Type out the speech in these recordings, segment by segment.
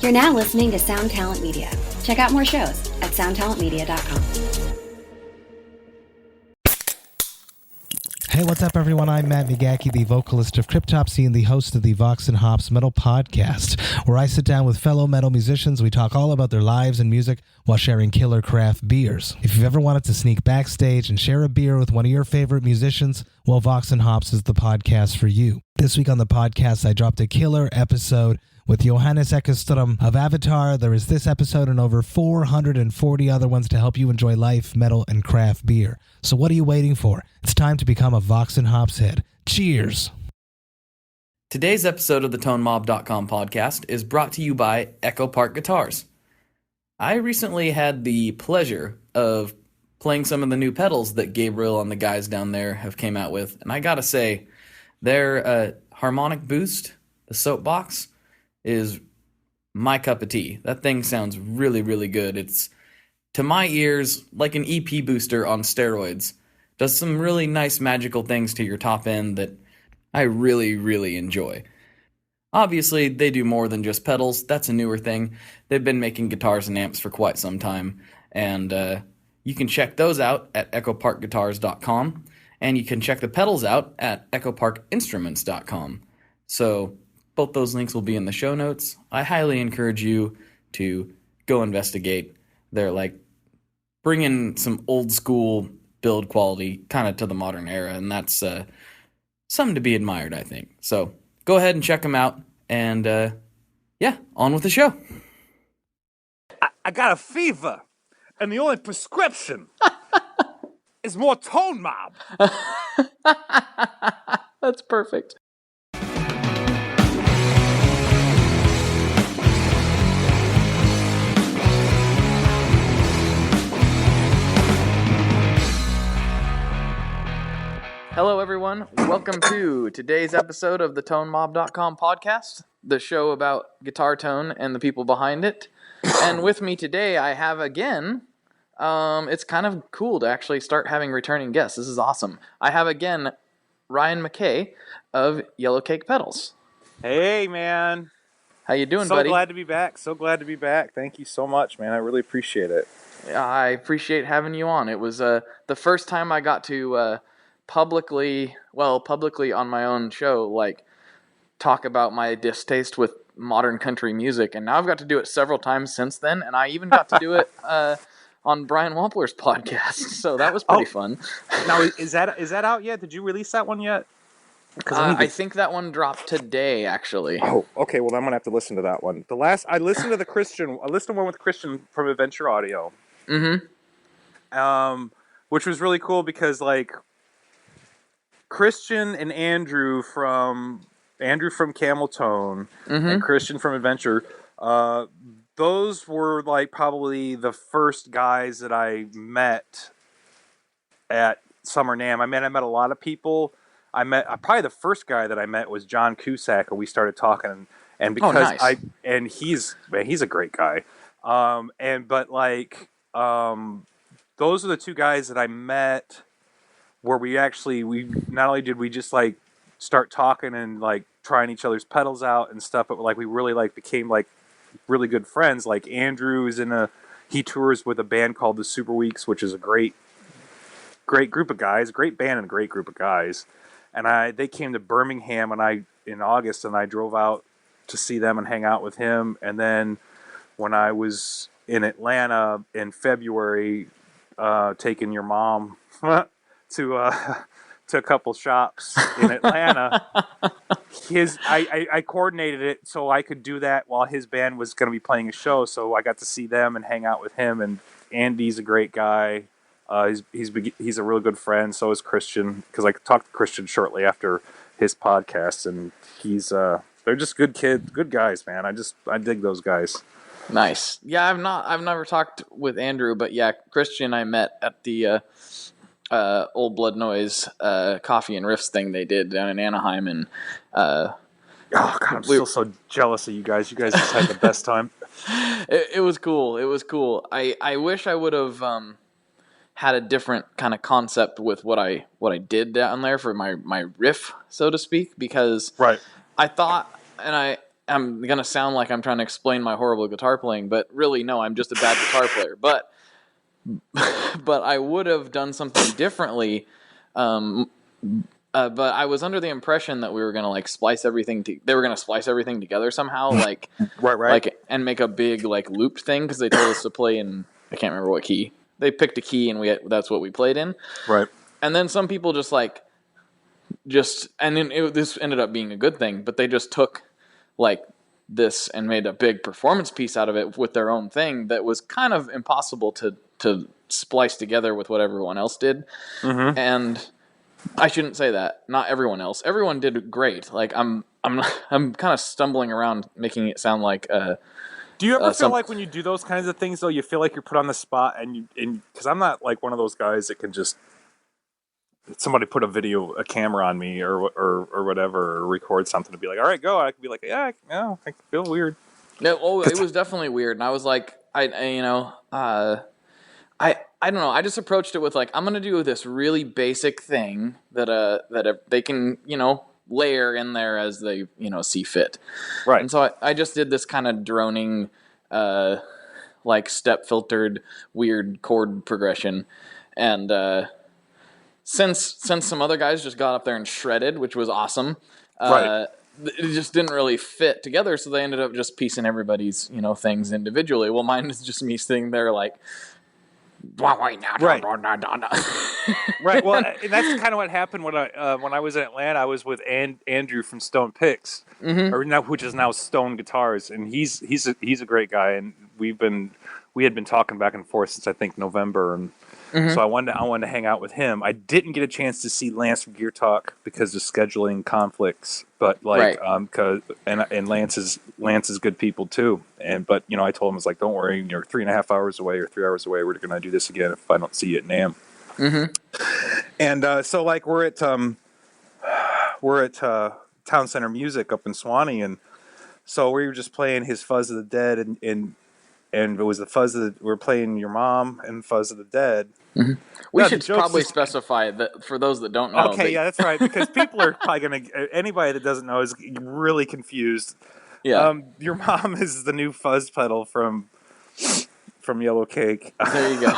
You're now listening to Sound Talent Media. Check out more shows at soundtalentmedia.com. Hey, what's up, everyone? I'm Matt McCay, the vocalist of Cryptopsy and the host of the Vox and Hops Metal Podcast, where I sit down with fellow metal musicians. We talk all about their lives and music while sharing killer craft beers. If you've ever wanted to sneak backstage and share a beer with one of your favorite musicians, well, Vox and Hops is the podcast for you. This week on the podcast, I dropped a killer episode with Johannes Ekström of Avatar. There is this episode and over 440 other ones to help you enjoy life, metal, and craft beer. So what are you waiting for? It's time to become a Vox and Hops head. Cheers! Today's episode of the ToneMob.com podcast is brought to you by Echo Park Guitars. I recently had the pleasure of playing some of the new pedals that Gabriel and the guys down there have came out with, and I gotta say, their harmonic boost, the soapbox, is my cup of tea. That thing sounds really, really good. It's, to my ears, like an EP booster on steroids. Does some really nice magical things to your top end that I really, really enjoy. Obviously, they do more than just pedals. That's a newer thing. They've been making guitars and amps for quite some time. And you can check those out at echoparkguitars.com. And you can check the pedals out at echoparkinstruments.com. So both those links will be in the show notes. I highly encourage you to go investigate. They're like bringing some old school build quality kind of to the modern era, and that's something to be admired, I think. So go ahead and check them out, and yeah, on with the show. I got a fever, and the only prescription is more Tone Mob. That's perfect. Hello, everyone. Welcome to today's episode of the ToneMob.com podcast, the show about guitar tone and the people behind it. And with me today, I have again, it's kind of cool to actually start having returning guests. This is awesome. I have again Ryan McCay of Yellowcake Pedals. Hey, man. How you doing, buddy? So glad to be back. So glad to be back. Thank you so much, man. I really appreciate it. I appreciate having you on. It was the first time I got to publicly on my own show, like, talk about my distaste with modern country music, and now I've got to do it several times since then, and I even got to do it on Brian Wampler's podcast, so that was pretty fun. Now, is that out yet? Did you release that one yet? I think that one dropped today, actually. Oh, okay. Well, I'm gonna have to listen to that one. I listened to one with Christian from Adventure Audio. Mm-hmm. Which was really cool because, like, Christian and Andrew from Camel Tone and Christian from Adventure, those were like probably the first guys that I met at Summer NAMM. I met a lot of people. Probably the first guy that I met was John Cusack, and we started talking, and because he's a great guy. Those are the two guys that I met where we not only did we just like start talking and like trying each other's pedals out and stuff, but like we really like became like really good friends. Like Andrew he tours with a band called the Super Weeks, which is a great group of guys, great band and a great group of guys. And they came to Birmingham in August, and I drove out to see them and hang out with him. And then when I was in Atlanta in February, taking your mom to a couple shops in Atlanta. I coordinated it so I could do that while his band was going to be playing a show. So I got to see them and hang out with him. And Andy's a great guy. He's a really good friend. So is Christian, because I talked to Christian shortly after his podcast, and they're just good guys, man. I dig those guys. Nice. Yeah, I've never talked with Andrew, but yeah, Christian I met at the Old Blood Noise Coffee and Riffs thing they did down in Anaheim, and oh god, I'm still so jealous of you guys. You guys just had the best time. It was cool. It was cool. I wish I would have had a different kind of concept with what I did down there for my riff, so to speak, because right. I thought, and I'm gonna sound like I'm trying to explain my horrible guitar playing, but really, no, I'm just a bad guitar player. But I would have done something differently. But I was under the impression that we were gonna like splice everything. They were gonna splice everything together somehow, like Right. like and make a big like looped thing because they told us to play in I can't remember what key. They picked a key and that's what we played in. Right. And then some people this ended up being a good thing, but they just took like this and made a big performance piece out of it with their own thing that was kind of impossible to splice together with what everyone else did. Mm-hmm. And I shouldn't say that. Not everyone else. Everyone did great. Like I'm kind of stumbling around making it sound like. Do you ever feel like when you do those kinds of things, though, you feel like you're put on the spot, and because I'm not like one of those guys that can just somebody put a camera on me or whatever, or record something to be like, all right, go. I could be like, yeah, I feel weird. No, it was definitely weird, and I was like, I don't know. I just approached it with like, I'm gonna do this really basic thing that they can layer in there as they see fit. Right. And so I just did this kind of droning, like step filtered weird chord progression, and since some other guys just got up there and shredded, which was awesome. Right. It just didn't really fit together, so they ended up just piecing everybody's things individually. Well, mine is just me sitting there like. Right. Right. Well, and that's kind of what happened when I was in Atlanta. I was with Andrew from Stone Picks, which is now Stone Guitars, and he's a great guy, and we had been talking back and forth since I think November, and so I wanted to hang out with him. I didn't get a chance to see Lance from Gear Talk because of scheduling conflicts, but like and Lance is good people too, but I told him, I was like, don't worry, you're 3.5 hours away or 3 hours away. We're gonna do this again if I don't see you at NAMM. And so like we're at Town Center Music up in Swanee, and so we were just playing his Fuzz of the Dead, and it was the Fuzz of we're playing Your Mom and Fuzz of the Dead. We should probably specify that for those that don't know. Okay, yeah, that's right, because people are probably anybody that doesn't know is really confused. Yeah. Your Mom is the new fuzz pedal from Yellowcake. There you go.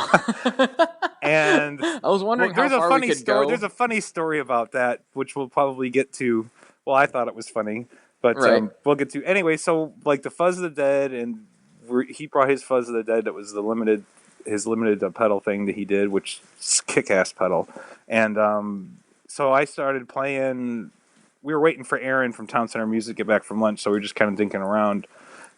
And I was wondering how far we could go. There's a funny story about that, which we'll probably get to. Well, I thought it was funny, but we'll get to anyway. So, like the Fuzz of the Dead, and he brought his Fuzz of the Dead that was his limited pedal thing that he did, which is kick-ass pedal. And so I started playing. We were waiting for Aaron from Town Center Music to get back from lunch, so we were just kind of dinking around.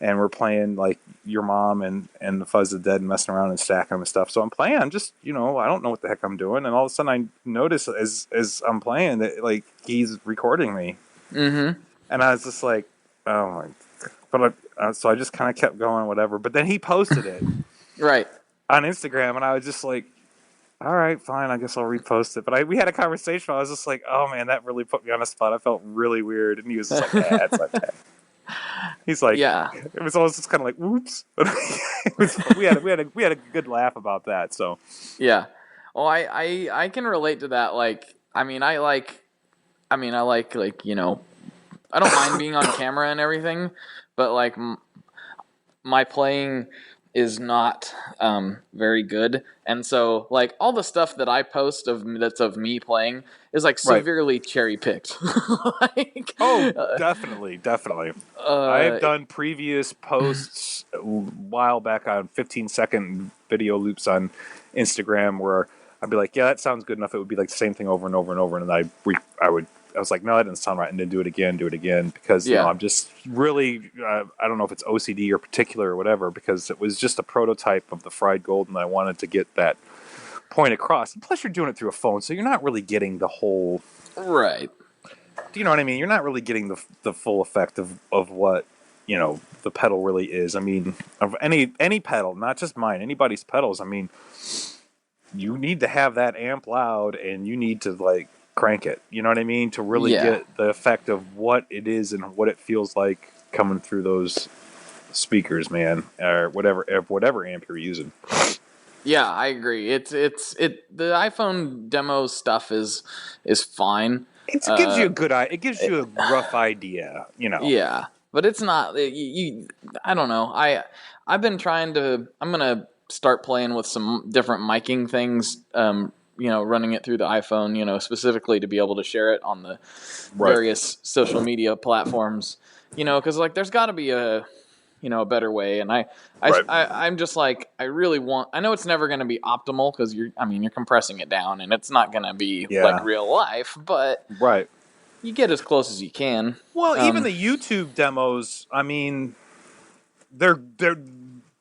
And we're playing like Your Mom and the Fuzz of the Dead and messing around and stacking them and stuff. So I'm playing. I'm just, I don't know what the heck I'm doing. And all of a sudden I notice as I'm playing that like he's recording me. Mm-hmm. And I was just like, oh my. But so I just kind of kept going, whatever. But then he posted it. Right. On Instagram. And I was just like, all right, fine. I guess I'll repost it. But we had a conversation. I was just like, oh man, that really put me on the spot. I felt really weird. And he was just like, yeah, it's okay. He's like, yeah. It was almost just kind of like, whoops. we had a good laugh about that. So, yeah. Oh, I can relate to that. Like, I like I don't mind being on camera and everything, but like my playing is not very good, and so like all the stuff that I post that's of me playing is like severely cherry picked. Like, definitely. I've done previous posts a while back on 15-second video loops on Instagram where I'd be like, yeah, that sounds good enough. It would be like the same thing over and over and over, and then I was like, no, that didn't sound right, and then do it again, because I'm just really, I don't know if it's OCD or particular or whatever, because it was just a prototype of the fried gold, and I wanted to get that point across. And plus, you're doing it through a phone, so you're not really getting the whole... Right. Do you know what I mean? You're not really getting the full effect of what, the pedal really is. I mean, of any pedal, not just mine, anybody's pedals. I mean, you need to have that amp loud, and you need to, like, crank it, you know what I mean, to really get the effect of what it is and what it feels like coming through those speakers, man, or whatever amp you're using. Yeah, I agree. The iPhone demo stuff is fine. It gives you a good eye. It gives you a rough idea, Yeah, but it's not. I don't know. I've been trying to. I'm gonna start playing with some different miking things. Running it through the iPhone. Specifically to be able to share it on the various social media platforms. Because like there's got to be a better way. And I'm just like, I really want. I know it's never going to be optimal because you're compressing it down, and it's not going to be like real life, but you get as close as you can. Well, even the YouTube demos, I mean, they're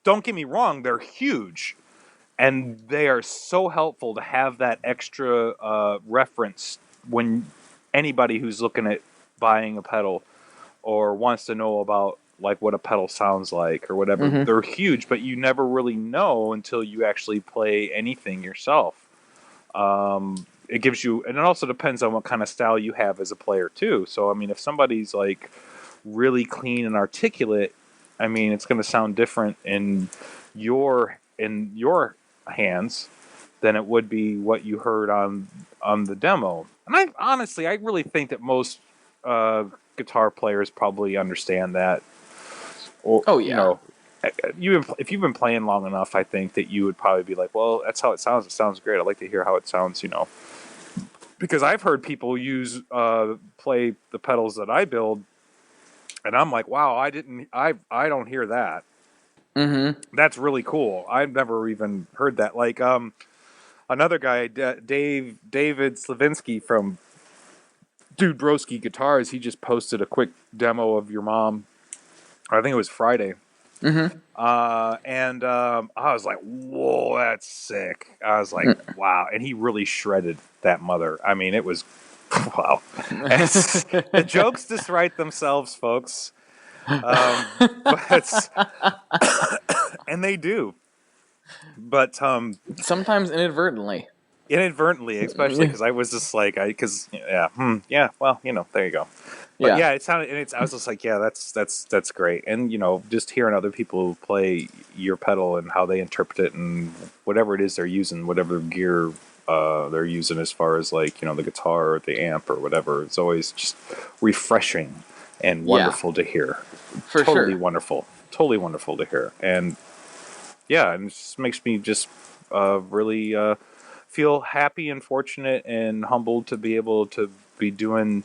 don't get me wrong, they're huge, and they are so helpful to have that extra reference when anybody who's looking at buying a pedal or wants to know about like what a pedal sounds like or whatever. Mm-hmm. They're huge, but you never really know until you actually play anything yourself. It gives you, and it also depends on what kind of style you have as a player too. So, I mean, if somebody's like really clean and articulate, I mean, it's going to sound different in your hands than it would be what you heard on the demo. And I really think that most guitar players probably understand that. Or, if you've been playing long enough, I think that you would probably be like, well, that's how it sounds. It sounds great. I like to hear how it sounds, Because I've heard people play the pedals that I build, and I'm like, wow, I don't hear that. Mm-hmm. That's really cool. I've never even heard that. Like another guy, David Slavinsky from Dude Broski Guitars, he just posted a quick demo of Your Mom. I think it was Friday. Mm-hmm. And I was like, whoa, that's sick. I was like, wow. And he really shredded that mother. I mean, it was, wow. The jokes just write themselves, folks. But and they do. But sometimes inadvertently. Inadvertently, especially because I was just like, there you go. But it sounded, and I was just like, yeah, that's great. And just hearing other people play your pedal and how they interpret it and whatever it is they're using, whatever gear they're using as far as like the guitar or the amp or whatever, it's always just refreshing and wonderful to hear. For totally sure. totally wonderful to hear. And and it just makes me just really feel happy and fortunate and humbled to be able to be doing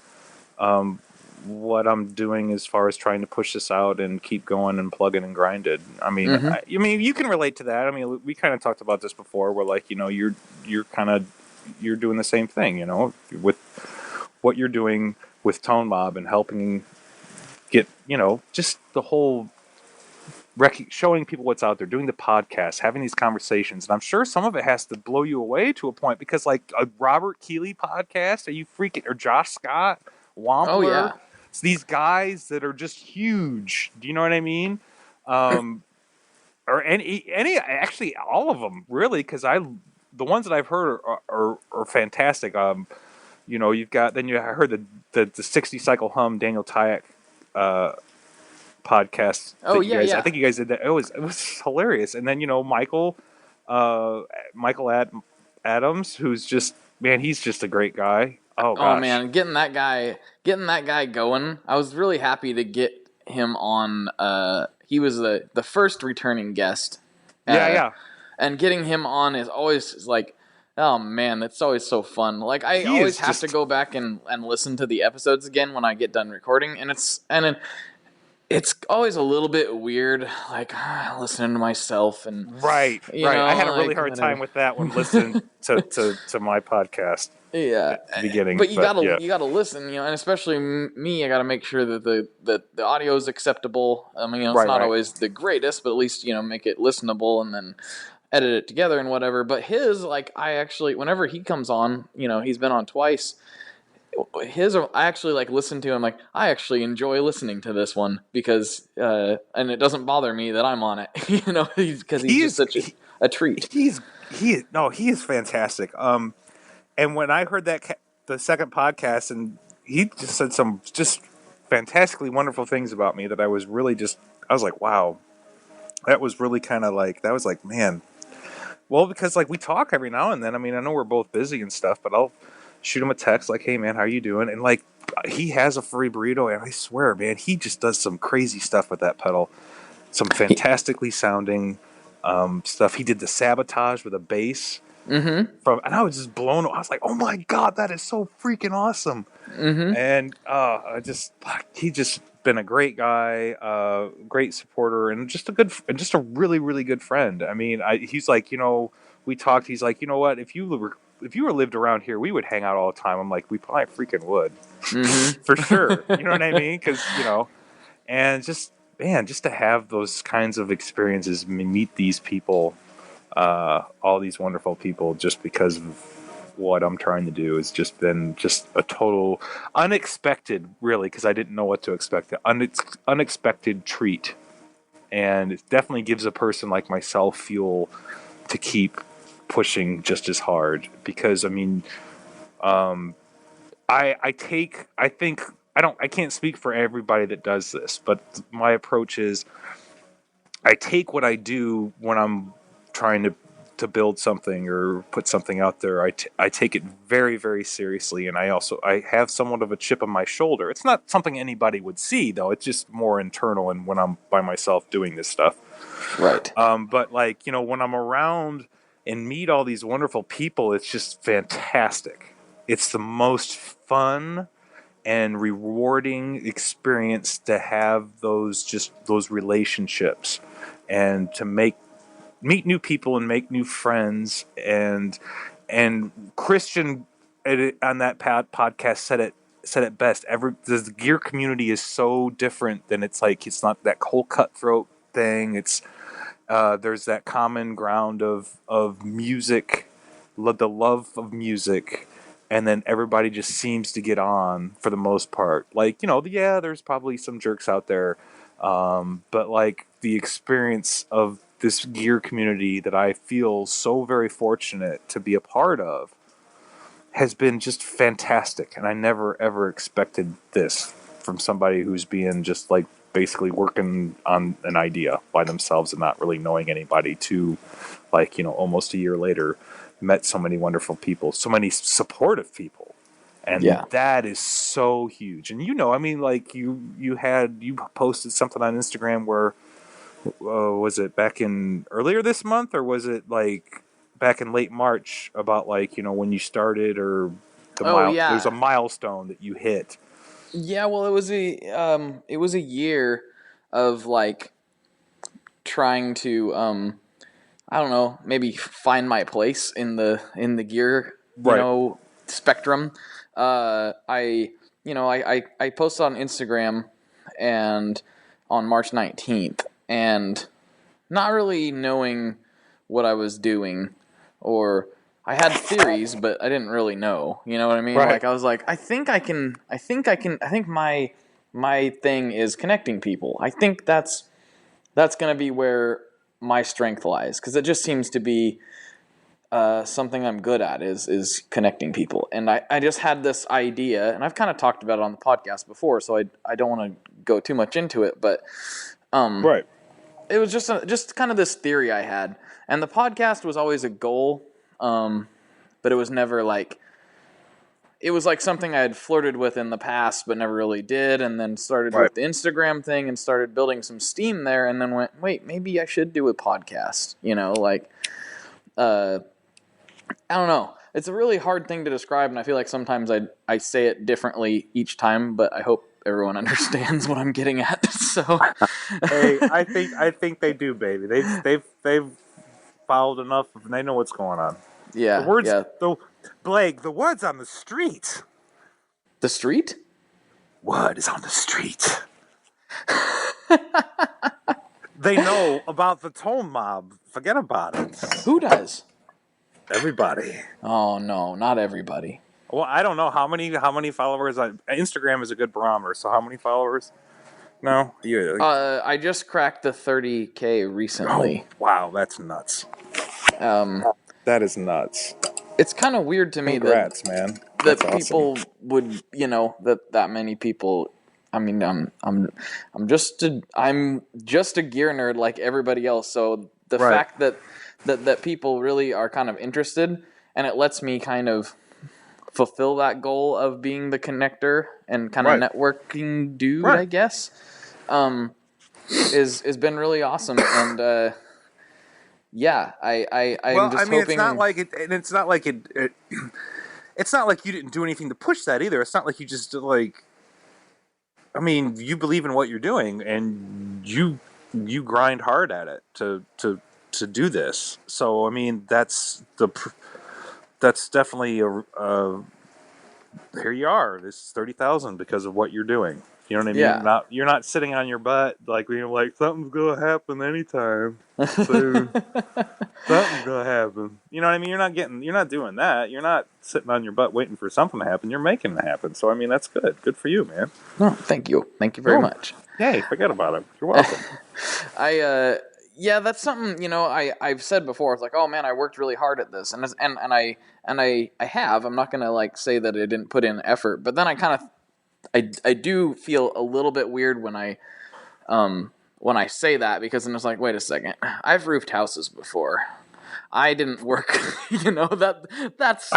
what I'm doing as far as trying to push this out and keep going and plugging and grinding. I mean, you can relate to that. I mean, we kind of talked about this before where like, you're doing the same thing, with what you're doing with Tone Mob and helping get, just the whole showing people what's out there, doing the podcast, having these conversations. And I'm sure some of it has to blow you away to a point because like a Robert Keeley podcast, are you freaking, or Josh Scott, Wampler. Oh, yeah. It's these guys that are just huge. Do you know what I mean? Or any, actually all of them really. Cause the ones that I've heard are fantastic. You've got, then I heard the 60 cycle hum, Daniel Tyack, podcast. Oh yeah, I think you guys did that. It was hilarious. And then Michael Adams, who's just, man, he's just a great guy. Oh gosh. Oh man, getting that guy going. I was really happy to get him on. He was the first returning guest. And getting him on is always like, oh man, that's always so fun. Like I always have to go back and listen to the episodes again when I get done recording, and it's always a little bit weird, like listening to myself and right. I had a really hard time with that when listening to my podcast. Yeah, at the beginning. But you gotta listen, and especially me, I gotta make sure that the audio is acceptable. I mean, it's not always the greatest, but at least make it listenable, and then edit it together and whatever. But his, like, I actually, whenever he comes on, he's been on twice. I actually like listen to him. Like, I actually enjoy listening to this one because, and it doesn't bother me that I'm on it, because he's just such a treat. He is fantastic. And when I heard the second podcast, and he just said some just fantastically wonderful things about me that I was like, wow, that was really kind of like, that was like, man, well, because like we talk every now and then. I mean, I know we're both busy and stuff, but I'll shoot him a text like, hey man, how you doing? And like, he has a free burrito, and I swear, man, he just does some crazy stuff with that pedal. Some fantastically sounding stuff. He did the Sabotage with a bass. Mm-hmm. And I was just blown away. I was like, oh my God, that is so freaking awesome. Mm-hmm. And he just been a great guy, great supporter, and just a really, really good friend. I mean, he's like, we talked, he's like, you know what, if you were lived around here, we would hang out all the time. I'm like, we probably freaking would. Mm-hmm. For sure. You know what I mean? Because, and just, man, just to have those kinds of experiences, meet these people, all these wonderful people, just because of what I'm trying to do, has just been just a total unexpected, really, because I didn't know what to expect. Unexpected treat. And it definitely gives a person like myself fuel to keep pushing just as hard. Because, I mean, I can't speak for everybody that does this, but my approach is I take what I do when I'm trying to build something or put something out there. I take it very, very seriously, and I have somewhat of a chip on my shoulder. It's not something anybody would see, though. It's just more internal, and when I'm by myself doing this stuff. Right. But when I'm around and meet all these wonderful people, it's just fantastic. It's the most fun and rewarding experience to have those relationships, and to meet new people and make new friends. And Christian on that podcast said it best. The gear community is so different than it's not that whole cutthroat thing. It's there's that common ground of music, the love of music. And then everybody just seems to get on for the most part. There's probably some jerks out there. But the experience of this gear community that I feel so very fortunate to be a part of has been just fantastic. And I never, ever expected this from somebody who's being just basically working on an idea by themselves and not really knowing anybody to almost a year later, met so many wonderful people, so many supportive people. And that is so huge. And I mean, you posted something on Instagram where, was it back in earlier this month, or was it back in late March, about when you started, or there's a milestone that you hit. Yeah, well, it was a year of trying to I don't know, maybe find my place in the gear, spectrum. I posted on Instagram and on March 19th, and not really knowing what I was doing, or I had theories, but I didn't really know. You know what I mean? Right. I was like, I think my thing is connecting people. I think that's going to be where my strength lies, because it just seems to be something I'm good at is connecting people. And I just had this idea, and I've kind of talked about it on the podcast before, so I don't want to go too much into it, but right. It was just kind of this theory I had, and the podcast was always a goal, but it was never it was something I had flirted with in the past, but never really did, and then started with the Instagram thing and started building some steam there, and then went, wait, maybe I should do a podcast. I don't know. It's a really hard thing to describe, and I feel like sometimes I say it differently each time, but I hope everyone understands what I'm getting at. So, hey, I think they do, baby. They've followed enough, and they know what's going on. Yeah, the words, yeah. Blake, the word's on the street. The street? Word is on the street. They know about the Tone Mob. Forget about it. Who does? Everybody. Oh no, not everybody. Well, I don't know how many followers. Instagram is a good barometer. So how many followers? No, you. I just cracked the 30K recently. Oh, wow, that's nuts. That is nuts. It's kind of weird to me Congrats, man. That's that people awesome. would, that many people. I mean, I'm just a gear nerd like everybody else. So the fact that people really are kind of interested, and it lets me kind of fulfill that goal of being the connector and kind of networking dude, I guess, is been really awesome. And I'm just hoping. It's not like it, and it's not like it it's not like you didn't do anything to push that either. It's not like you just like. I mean, you believe in what you're doing, and you grind hard at it to do this. So I mean, that's definitely here you are. This is 30,000 because of what you're doing. You know what I mean? Yeah. You're not sitting on your butt like something's gonna happen anytime soon. Something's gonna happen. You know what I mean? You're not doing that. You're not sitting on your butt waiting for something to happen. You're making it happen. So I mean, that's good. Good for you, man. No, thank you very much. Hey, forget about it. You're welcome. That's something, I've said before. It's like, oh man, I worked really hard at this, and I have. I'm not gonna say that I didn't put in effort, but then I do feel a little bit weird when I say that, because then it's like, wait a second, I've roofed houses before. I didn't work. That's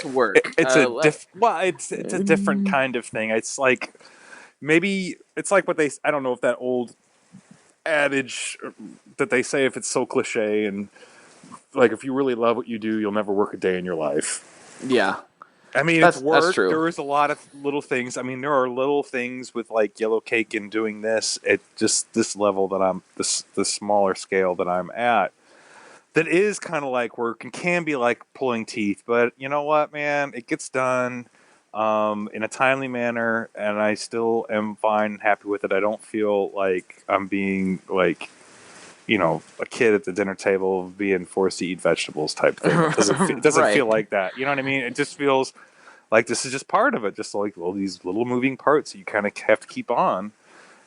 work. It's a different kind of thing. It's like maybe it's like I don't know if that old adage that they say, if it's so cliche, and like if you really love what you do, you'll never work a day in your life. Yeah. I mean, it's work. That's true. There is a lot of little things. I mean, there are little things with like Yellowcake and doing this at just this level that I'm the smaller scale that I'm at. That is kind of like work and can be like pulling teeth, but you know what, man? It gets done in a timely manner, and I still am fine and happy with it. I don't feel like I'm being like, a kid at the dinner table being forced to eat vegetables type thing. It doesn't feel like that. You know what I mean? It just feels like this is just part of it. Just like all these little moving parts that you kind of have to keep on.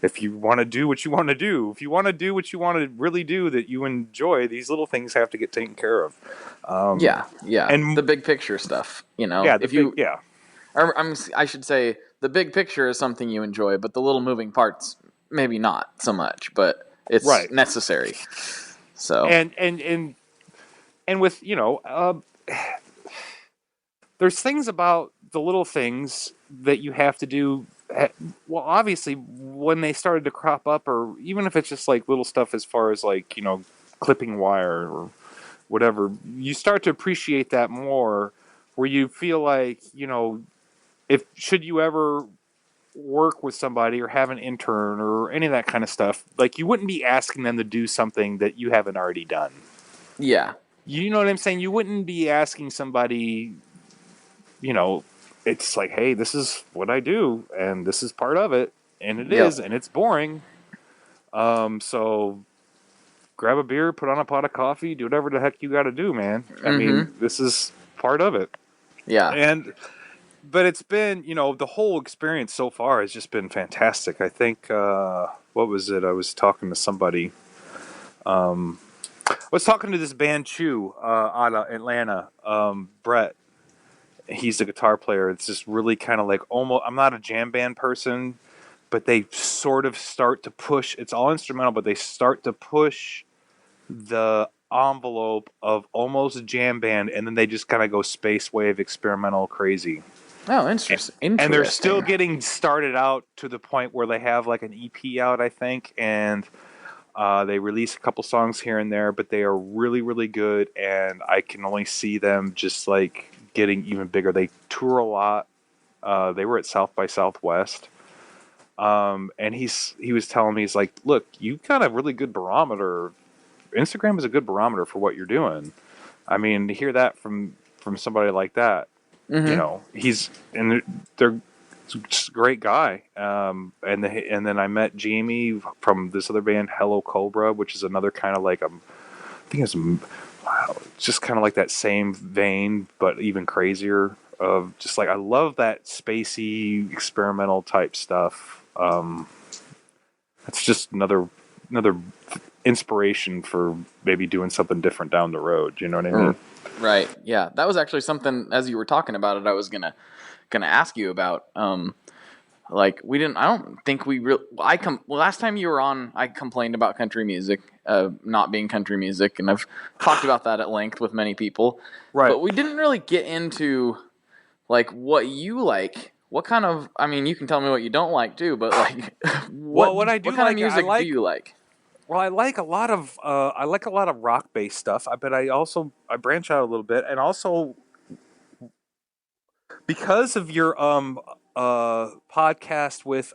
If you want to do what you want to do, if you want to do what you want to really do that you enjoy, these little things have to get taken care of. And the big picture stuff, I should say the big picture is something you enjoy, but the little moving parts, maybe not so much, but it's necessary. So and with there's things about the little things that you have to do. Well, obviously, when they started to crop up, or even if it's just like little stuff as far as like clipping wire or whatever, you start to appreciate that more. Where you feel like if should you ever work with somebody or have an intern or any of that kind of stuff, like you wouldn't be asking them to do something that you haven't already done. Yeah. You know what I'm saying? You wouldn't be asking somebody, it's like, hey, this is what I do, and this is part of it, and it is, and it's boring. So grab a beer, put on a pot of coffee, do whatever the heck you got to do, man. I mean, this is part of it. Yeah. But it's been, the whole experience so far has just been fantastic. I think, what was it? I was talking to somebody. I was talking to this band Chew out of Atlanta, Brett. He's the guitar player. It's just really kind of like almost, I'm not a jam band person, but they sort of start to push, it's all instrumental, but they start to push the envelope of almost a jam band, and then they just kind of go space wave, experimental, crazy. Oh, interesting. And they're still getting started out to the point where they have like an EP out, I think, and they release a couple songs here and there, but they are really, really good, and I can only see them just like getting even bigger. They tour a lot. They were at South by Southwest. And he was telling me, he's like, look, you got a really good barometer. Instagram is a good barometer for what you're doing. I mean, to hear that from somebody like that, they're just a great guy. And then I met Jamie from this other band, Hello Cobra, which is another kind of like just kind of like that same vein, but even crazier. Of just like, I love that spacey experimental type stuff. It's just another inspiration for maybe doing something different down the road. You know what I mean? Right. Yeah. That was actually something, as you were talking about it, I was gonna ask you about. Like I don't think we really. Last time you were on, I complained about country music not being country music, and I've talked about that at length with many people. Right. But we didn't really get into like what you like. What kind of? I mean, you can tell me what you don't like too, but like, what I do what kind of like, music do you like? Well, I like a lot of rock based stuff. But I branch out a little bit, and also because of your podcast with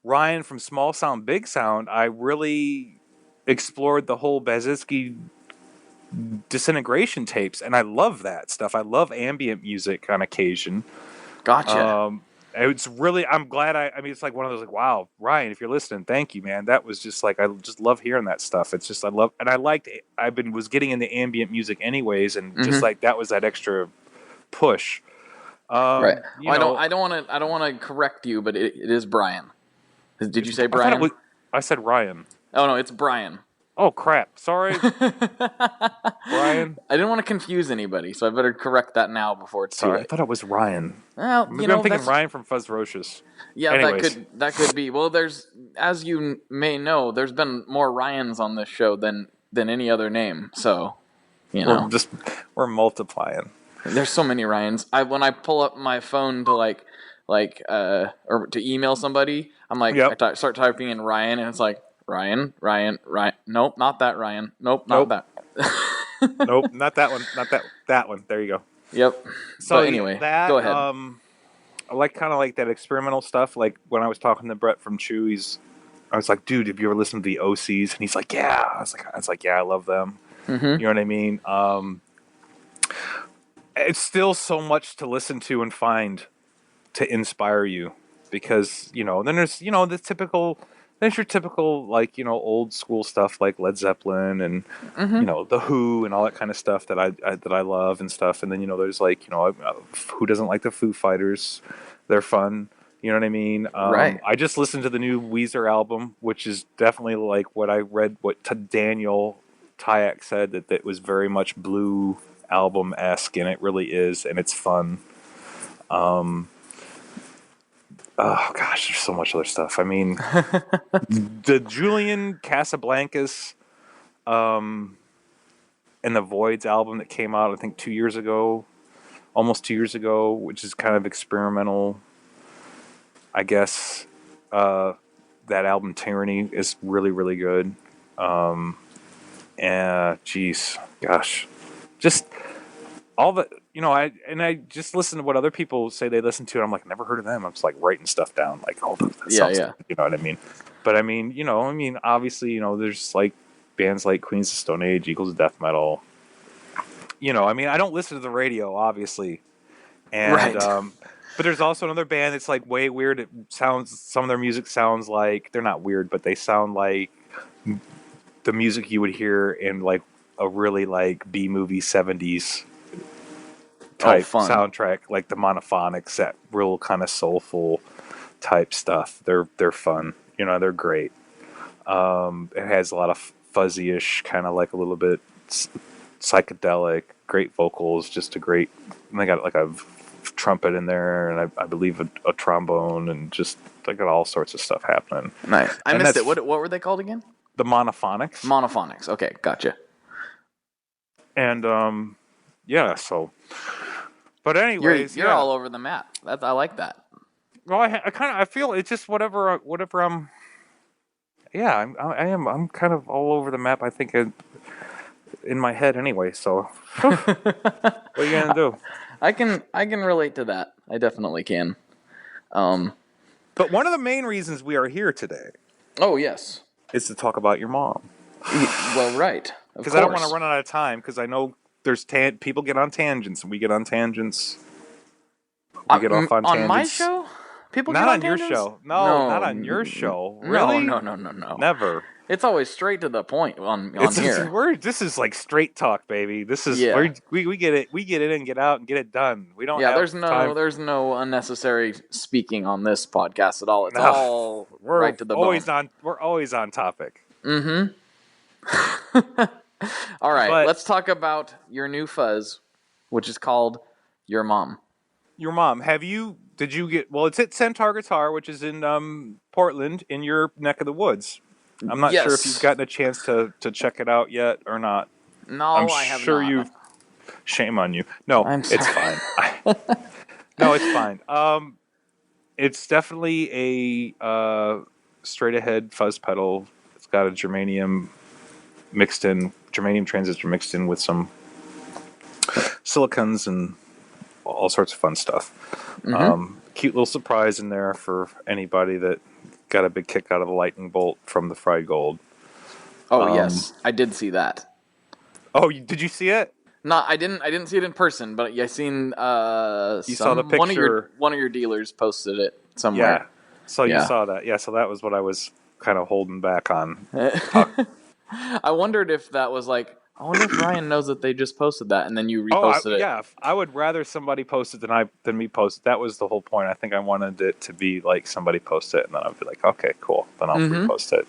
Ryan from Small Sound Big Sound, I really explored the whole Bazitsky disintegration tapes, and I love that stuff. I love ambient music on occasion. Gotcha. It's really, I'm glad I mean, it's like one of those, like, wow, Ryan, if you're listening, thank you, man. That was just like, I just love hearing that stuff. It's just, was getting into ambient music anyways, and just like, that was that extra push. Right. Well, I don't want to correct you, but it is Brian. Did you say Brian? I said Ryan. Oh no, it's Brian. Oh crap! Sorry, Brian. I didn't want to confuse anybody, so I better correct that now before it's too late. I thought it was Ryan. Well, Maybe I'm thinking Ryan from Fuzz Ferocious. Yeah, anyways. that could be. Well, as you may know, there's been more Ryans on this show than any other name. So, we're multiplying. There's so many Ryans. When I pull up my phone to or to email somebody, I'm like, I start typing in Ryan, and it's like Ryan. Nope, not that Ryan. Nope, not that. Nope, not that one. Not that one. There you go. Yep. So anyway, go ahead. I like kind of like that experimental stuff. Like when I was talking to Brett from Chew, I was like, dude, have you ever listened to the OCs? And he's like, yeah. I was like, yeah, I love them. Mm-hmm. You know what I mean? It's still so much to listen to and find to inspire you, because then there's there's your typical old school stuff like Led Zeppelin and the Who and all that kind of stuff that I love and stuff, and then there's who doesn't like the Foo Fighters? They're fun. You know what I mean? Right. I just listened to the new Weezer album, which is definitely like what I read, what Daniel Tyack said, that it was very much Blue Album-esque, and it really is, and it's fun. Oh gosh, there's so much other stuff. I mean, the Julian Casablancas and the Voids album that came out, I think almost 2 years ago, which is kind of experimental, I guess. That album Tyranny is really, really good. Just all the, I just listen to what other people say they listen to, and I'm like, never heard of them. I'm just like writing stuff down, like, oh, that sounds good, you know what I mean? But I mean, obviously, there's like bands like Queens of Stone Age, Eagles of Death Metal. I mean, I don't listen to the radio, obviously, and right. But there's also another band that's like way weird. Some of their music sounds like, they're not weird, but they sound like the music you would hear in like a really like B-movie 70s type soundtrack, like the Monophonics, that real kind of soulful type stuff. They're fun. They're great. It has a lot of fuzzy-ish, kind of like a little bit psychedelic, great vocals, just a great, and they got like a trumpet in there, and I believe a trombone, and just they got all sorts of stuff happening. Nice. I missed it. What were they called again? The Monophonics. Monophonics. Okay, gotcha. And so. But anyways, you're all over the map. I like that. Well, I feel it's just whatever I'm. Yeah, I am. I'm kind of all over the map. I think in my head anyway. So, what are you gonna do? I can relate to that. I definitely can. But one of the main reasons we are here today. Oh yes. Is to talk about your mom. Well, right. Because I don't want to run out of time. Because I know there's people get on tangents, and we get on tangents. We get off on tangents. On my show? People not get on on your tangents? show. No, not on your show. Really? No. Never. It's always straight to the point on here. This is like straight talk, baby. This is we get it. We get it in, get out, and get it done. We don't. Yeah, there's no unnecessary speaking on this podcast at all. It's all right to the bone. We're always on topic. Mm-hmm. All right, let's talk about your new fuzz, which is called Your Mom. Your Mom. Did you get? Well, it's at Centaur Guitar, which is in Portland, in your neck of the woods. I'm not sure if you've gotten a chance to check it out yet or not. No, I have not. Shame on you. No, it's fine. No, it's fine. It's definitely a straight ahead fuzz pedal. It's got a germanium transistor mixed in with some silicons and all sorts of fun stuff. Cute little surprise in there for anybody that got a big kick out of the lightning bolt from the fried gold. Oh yes, I did see that. Oh, did you see it? No, I didn't see it in person, but I seen You saw the picture. One of your dealers posted it somewhere. Yeah. So you saw that. Yeah, so that was what I was kind of holding back on. I wondered if that was like, I wonder if Ryan knows that they just posted that and then you reposted it. Yeah, I would rather somebody post it than me post it. That was the whole point. I think I wanted it to be like somebody post it and then I'd be like, okay, cool. Then I'll repost it,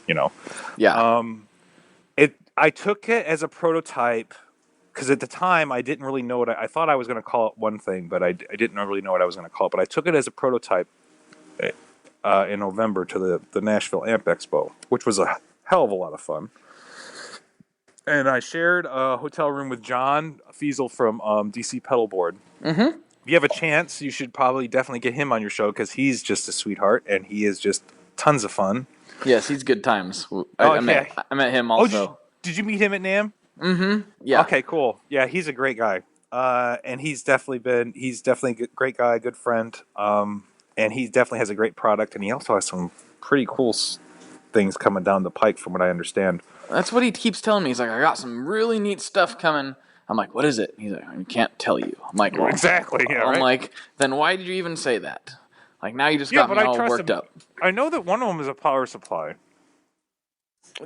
Yeah. I took it as a prototype because at the time I didn't really know what I thought I was going to call it one thing, but I didn't really know what I was going to call it. But I took it as a prototype in November to the Nashville Amp Expo, which was a hell of a lot of fun. And I shared a hotel room with John Fiesel from DC Pedalboard. If you have a chance, you should probably definitely get him on your show because he's just a sweetheart and he is just tons of fun. Yes, he's good times. I met him also. Did you meet him at NAMM? Yeah. Okay, cool. Yeah, he's a great guy. And he's definitely a great guy, good friend. And he definitely has a great product. And he also has some pretty cool things coming down the pike from what I understand. That's what he keeps telling me. He's like, I got some really neat stuff coming. I'm like, what is it? He's like, I can't tell you. I'm like, well, exactly. Yeah, I'm right? like, then why did you even say that? Like, now you just got me all worked up. I know that one of them is a power supply.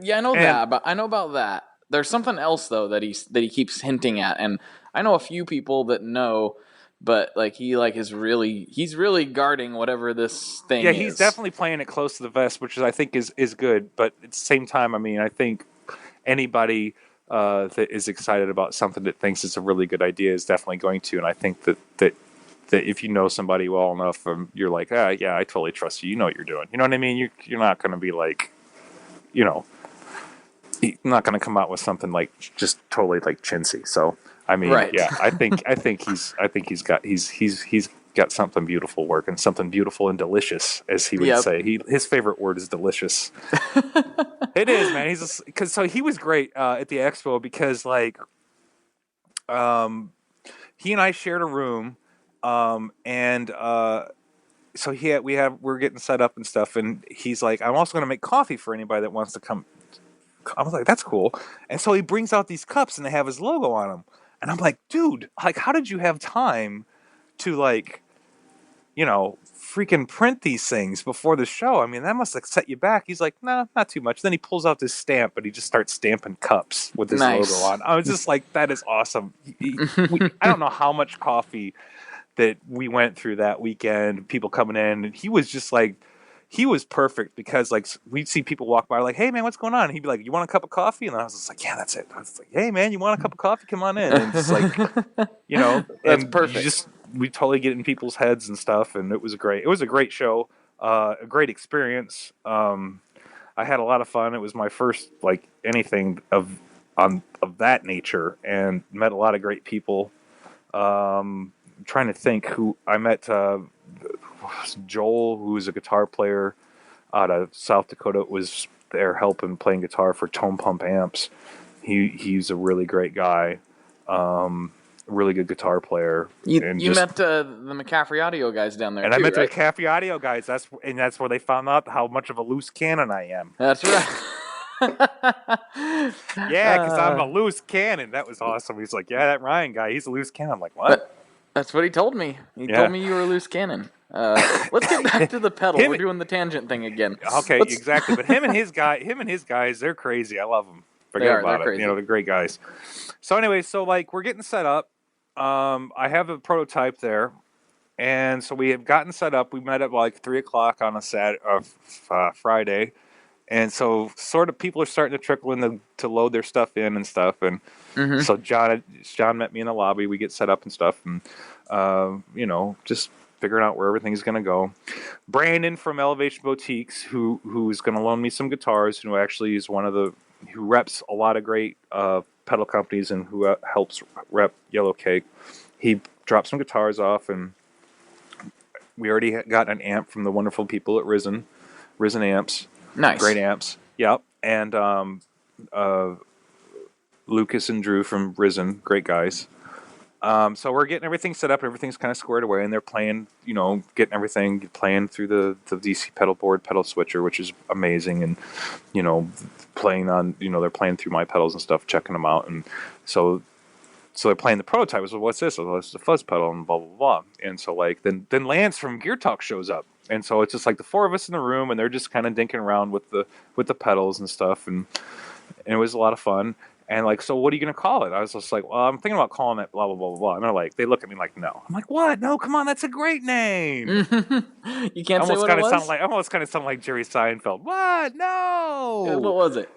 Yeah, I know that, but I know about that. There's something else though that he keeps hinting at, and I know a few people that know, but like he's really guarding whatever this thing is. Yeah, he's definitely playing it close to the vest, which I think is good. But at the same time, I mean, I think anybody that is excited about something that thinks it's a really good idea is definitely going to, and I think that if you know somebody well enough, you're like, yeah, I totally trust you. You know what you're doing. You know what I mean? You're not going to be like, he's not going to come out with something like just totally like chintzy. So I mean, right. Yeah, I think he's got something beautiful working, something beautiful and delicious, as he would say. His favorite word is delicious. It is, man. So he was great at the expo because like, he and I shared a room, and so we're getting set up and stuff, and he's like, I'm also going to make coffee for anybody that wants to come. I was like, that's cool. And so he brings out these cups and they have his logo on them. And I'm like, dude, like, how did you have time to like, freaking print these things before the show? I mean, that must have set you back. He's like, no, not too much. Then he pulls out this stamp and he just starts stamping cups with his logo on. I was just like, that is awesome. I don't know how much coffee that we went through that weekend, people coming in, and he was just like, he was perfect because like we'd see people walk by like, hey man, what's going on? And he'd be like, you want a cup of coffee? And I was just like, yeah, that's it. I was like, hey man, you want a cup of coffee? Come on in. And just like, that's perfect. We totally get in people's heads and stuff. And it was great. It was a great show, a great experience. I had a lot of fun. It was my first like anything of that nature, and met a lot of great people. I'm trying to think who I met. Joel, who was a guitar player out of South Dakota, was there helping playing guitar for Tone Pump Amps. He's a really great guy, really good guitar player. You met the McCaffrey Audio guys down there, and too, I met right? the McCaffrey Audio guys. That's where they found out how much of a loose cannon I am. That's right. Yeah, because I'm a loose cannon. That was awesome. He's like, yeah, that Ryan guy, he's a loose cannon. I'm like, what? That's what he told me. He told me you were a loose cannon. Let's get back to the pedal. We're doing the tangent thing again. Okay, exactly. But him and his guys, they're crazy. I love them. Forget about it. Crazy. They're great guys. So anyway, so like we're getting set up. I have a prototype there, and so we have gotten set up. We met at like 3:00 on a Friday, and so sort of people are starting to trickle in to load their stuff in and stuff. And so John met me in the lobby. We get set up and stuff, and just figuring out where everything's going to go. Brandon from Elevation Boutiques, who's going to loan me some guitars, who actually is who reps a lot of great pedal companies and who helps rep Yellowcake. He dropped some guitars off, and we already got an amp from the wonderful people at Risen Amps. Nice. Great amps. Yep. And Lucas and Drew from Risen, great guys. So we're getting everything set up. Everything's kind of squared away, and they're playing, getting everything playing through the DC pedal board, pedal switcher, which is amazing. And, playing on, they're playing through my pedals and stuff, checking them out. And so they're playing the prototype. So what's this? Oh, this is a fuzz pedal and blah, blah, blah. And so then Lance from Gear Talk shows up. And so it's just like the four of us in the room, and they're just kind of dinking around with the pedals and stuff. And it was a lot of fun. And so what are you going to call it? I was just like, well, I'm thinking about calling it blah, blah, blah, blah. And they're like, they look at me like, no. I'm like, what? No, come on, that's a great name. You can't say what it was? Almost kind of sound like Jerry Seinfeld. What? No. What was it?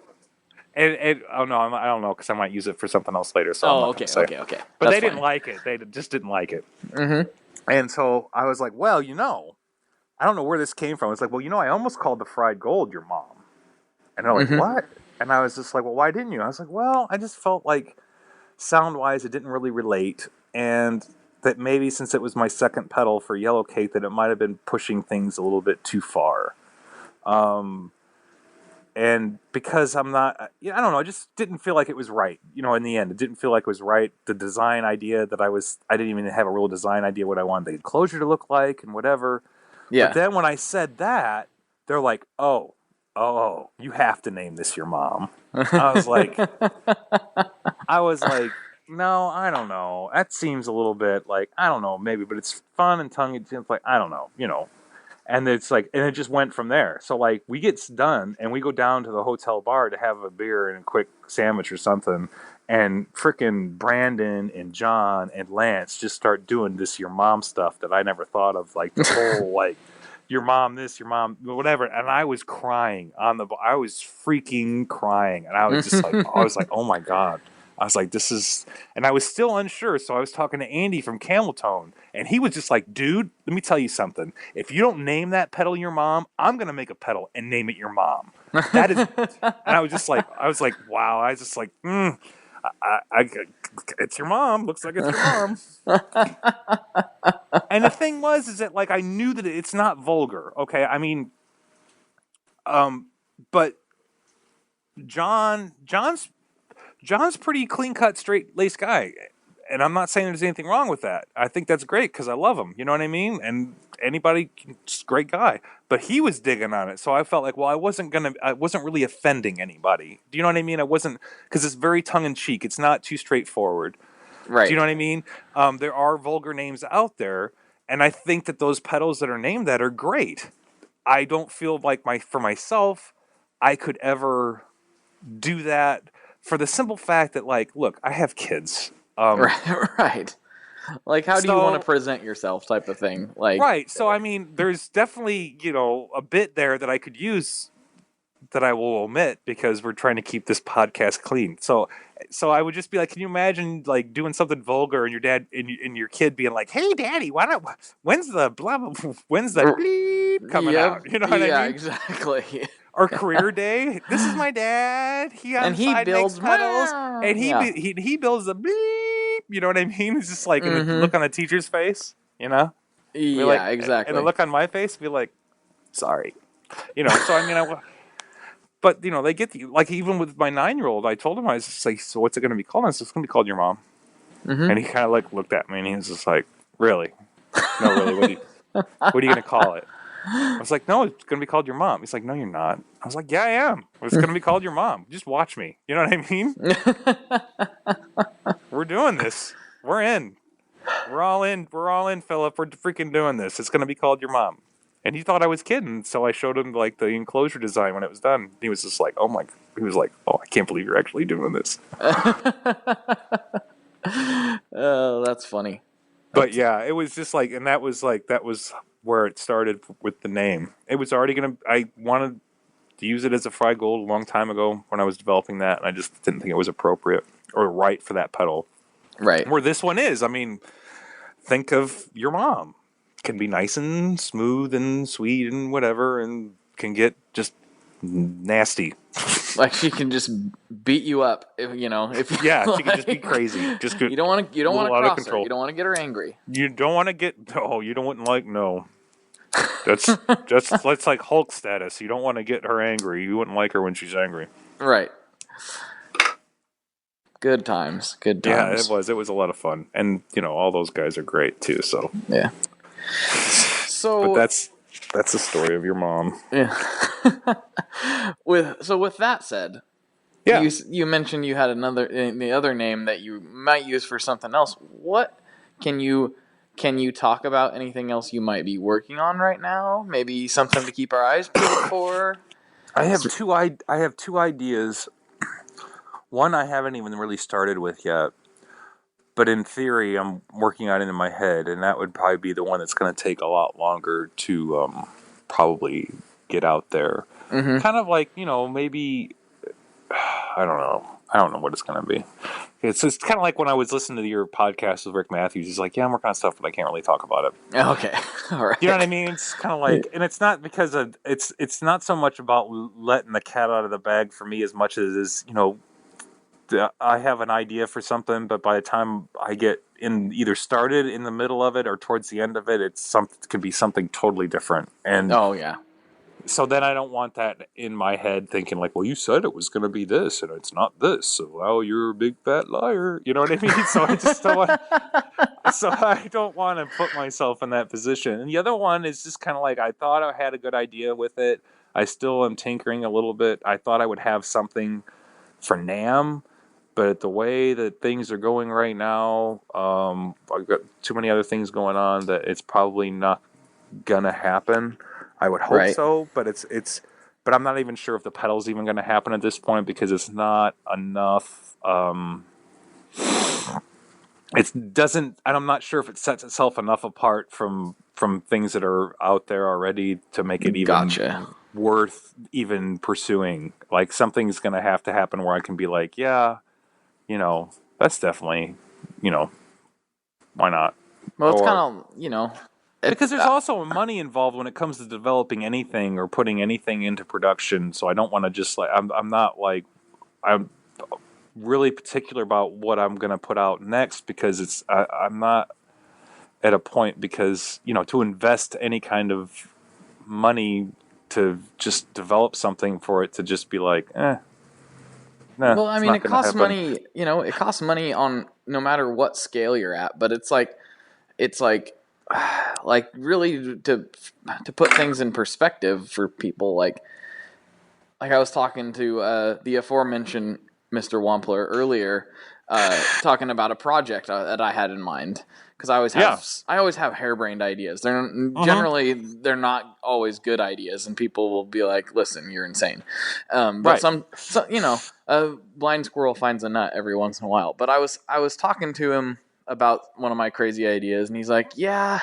Oh no, I don't know, because I might use it for something else later. So okay. But That's they didn't like it. They just didn't like it. Mm-hmm. And so I was like, well, I don't know where this came from. It's like, well, I almost called the fried gold your mom. And they're like, what? And I was just like, well, why didn't you? I was like, well, I just felt like sound-wise it didn't really relate. And that maybe since it was my second pedal for Yellowcake, that it might have been pushing things a little bit too far. And because I'm not, I don't know, I just didn't feel like it was right. In the end, it didn't feel like it was right. The design idea I didn't even have a real design idea what I wanted the enclosure to look like and whatever. Yeah. But then when I said that, they're like, oh, you have to name this your mom. I was like, no, I don't know. That seems a little bit like, I don't know, maybe, but it's fun and tongue-in-cheek, like, I don't know, And it's like, and it just went from there. So we get done and we go down to the hotel bar to have a beer and a quick sandwich or something. And frickin' Brandon and John and Lance just start doing this your mom stuff that I never thought of. Like the whole, your mom this, your mom, whatever. And I was crying I was freaking crying. And I was just like, oh my God. I was like, this is, and I was still unsure. So I was talking to Andy from Camel Tone, and he was just like, dude, let me tell you something. If you don't name that pedal your mom, I'm going to make a pedal and name it your mom. That is, and I was like, wow. I was just like, it's your mom. Looks like it's your mom. And the thing is that I knew that it's not vulgar. Okay. I mean, but John's pretty clean-cut, straight-laced guy, and I'm not saying there's anything wrong with that. I think that's great because I love him. You know what I mean? And anybody, just great guy. But he was digging on it, so I felt like, well, I wasn't really offending anybody. Do you know what I mean? I wasn't, because it's very tongue-in-cheek. It's not too straightforward. Right. Do you know what I mean? There are vulgar names out there, and I think that those pedals that are named that are great. I don't feel like for myself, I could ever do that. For the simple fact that, look, I have kids. Right. How do you want to present yourself type of thing? Right. So, I mean, there's definitely, a bit there that I could use that I will omit because we're trying to keep this podcast clean. So I would just be like, can you imagine, doing something vulgar and your dad and your kid being like, hey, Daddy, when's the blah, blah, when's the bleep coming out? You know what I mean? Yeah, exactly. Or career day. This is my dad. He builds pedals, and he builds the bleep. You know what I mean? It's just and the look on the teacher's face. Yeah, exactly. And the look on my face, be like, sorry. So I mean, but they get even with my 9-year-old, I told him, I was just like, so what's it going to be called? I said, it's going to be called your mom. Mm-hmm. And he kind of looked at me, and he was just like, really? No, really? What are you going to call it? I was like, no, it's going to be called your mom. He's like, no, you're not. I was like, yeah, I am. It's going to be called your mom. Just watch me. You know what I mean? We're doing this. We're in. We're all in. We're all in, Philip. We're freaking doing this. It's going to be called your mom. And he thought I was kidding. So I showed him the enclosure design when it was done. He was just like, oh my. He was like, oh, I can't believe you're actually doing this. Oh, that's funny. But yeah, it was just and that was where it started with the name. It was already I wanted to use it as a fried gold a long time ago when I was developing that, and I just didn't think it was appropriate or right for that pedal. Right. Where this one is, I mean, think of your mom. Can be nice and smooth and sweet and whatever, and can get just nasty. Like she can just beat you up, if Yeah, like, she can just be crazy. Just you don't want to out of cross her. control. You don't want to get her angry. You don't want to get. Oh, you don't want no. That's like Hulk status. You don't want to get her angry. You wouldn't like her when she's angry. Right. Good times. Yeah, it was. It was a lot of fun, and all those guys are great too. So yeah. So, but that's the story of your mom. Yeah. With that said, yeah, you mentioned you had the other name that you might use for something else. What can you talk about? Anything else you might be working on right now? Maybe something to keep our eyes peeled for. I have two ideas. One I haven't even really started with yet, but in theory I'm working on it in my head, and that would probably be the one that's going to take a lot longer to probably get out there. Mm-hmm. Kind of like, maybe, I don't know what it's going to be. It's kind of like when I was listening to your podcast with Rick Matthews. He's like, yeah, I'm working on stuff, but I can't really talk about it. Okay. All right. You know what I mean? It's kind of like, and it's not because of, it's not so much about letting the cat out of the bag for me as much as it is, I have an idea for something, but by the time I get either started in the middle of it or towards the end of it, it could be something totally different. And oh yeah, so then I don't want that in my head thinking like, well, you said it was going to be this and it's not this, so well, you're a big fat liar. You know what I mean? So I just don't want. So I don't want to put myself in that position. And the other one is just kind of like I thought I had a good idea with it. I still am tinkering a little bit. I thought I would have something for NAMM. But the way that things are going right now, I've got too many other things going on that it's probably not gonna happen. I would hope so, but but I'm not even sure if the pedal's even gonna happen at this point because it's not enough. It doesn't, and I'm not sure if it sets itself enough apart from things that are out there already to make it even worth even pursuing. Like something's gonna have to happen where I can be like, yeah. That's definitely, why not? Well, it's kind of, because there's also money involved when it comes to developing anything or putting anything into production. So I don't want to just I'm really particular about what I'm going to put out next because I'm not at a point because, to invest any kind of money to just develop something for it to just be like, well, I mean, it costs money. It costs money on no matter what scale you're at. But it's like really to put things in perspective for people. Like I was talking to the aforementioned Mr. Wampler earlier, talking about a project that I had in mind. Because I always have harebrained ideas. Generally they're not always good ideas, and people will be like, "Listen, you're insane." But a blind squirrel finds a nut every once in a while. But I was talking to him about one of my crazy ideas, and he's like, "Yeah,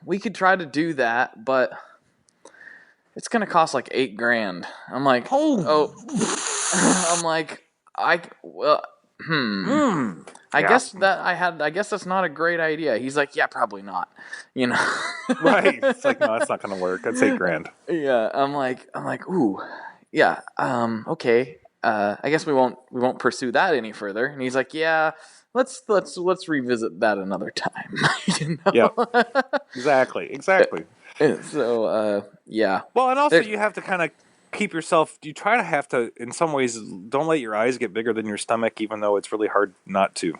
we could try to do that, but it's gonna cost like $8,000." I'm like, "Oh." I'm like, I guess that's not a great idea. He's like, yeah, probably not. Right. It's like, no, that's not going to work. That's $8,000. Yeah. I'm like, ooh, yeah. Okay. I guess we won't pursue that any further. And he's like, yeah, let's revisit that another time. Yeah. Exactly. So, yeah. Well, and also you have to kind of keep yourself, you try to have to, in some ways, don't let your eyes get bigger than your stomach, even though it's really hard not to.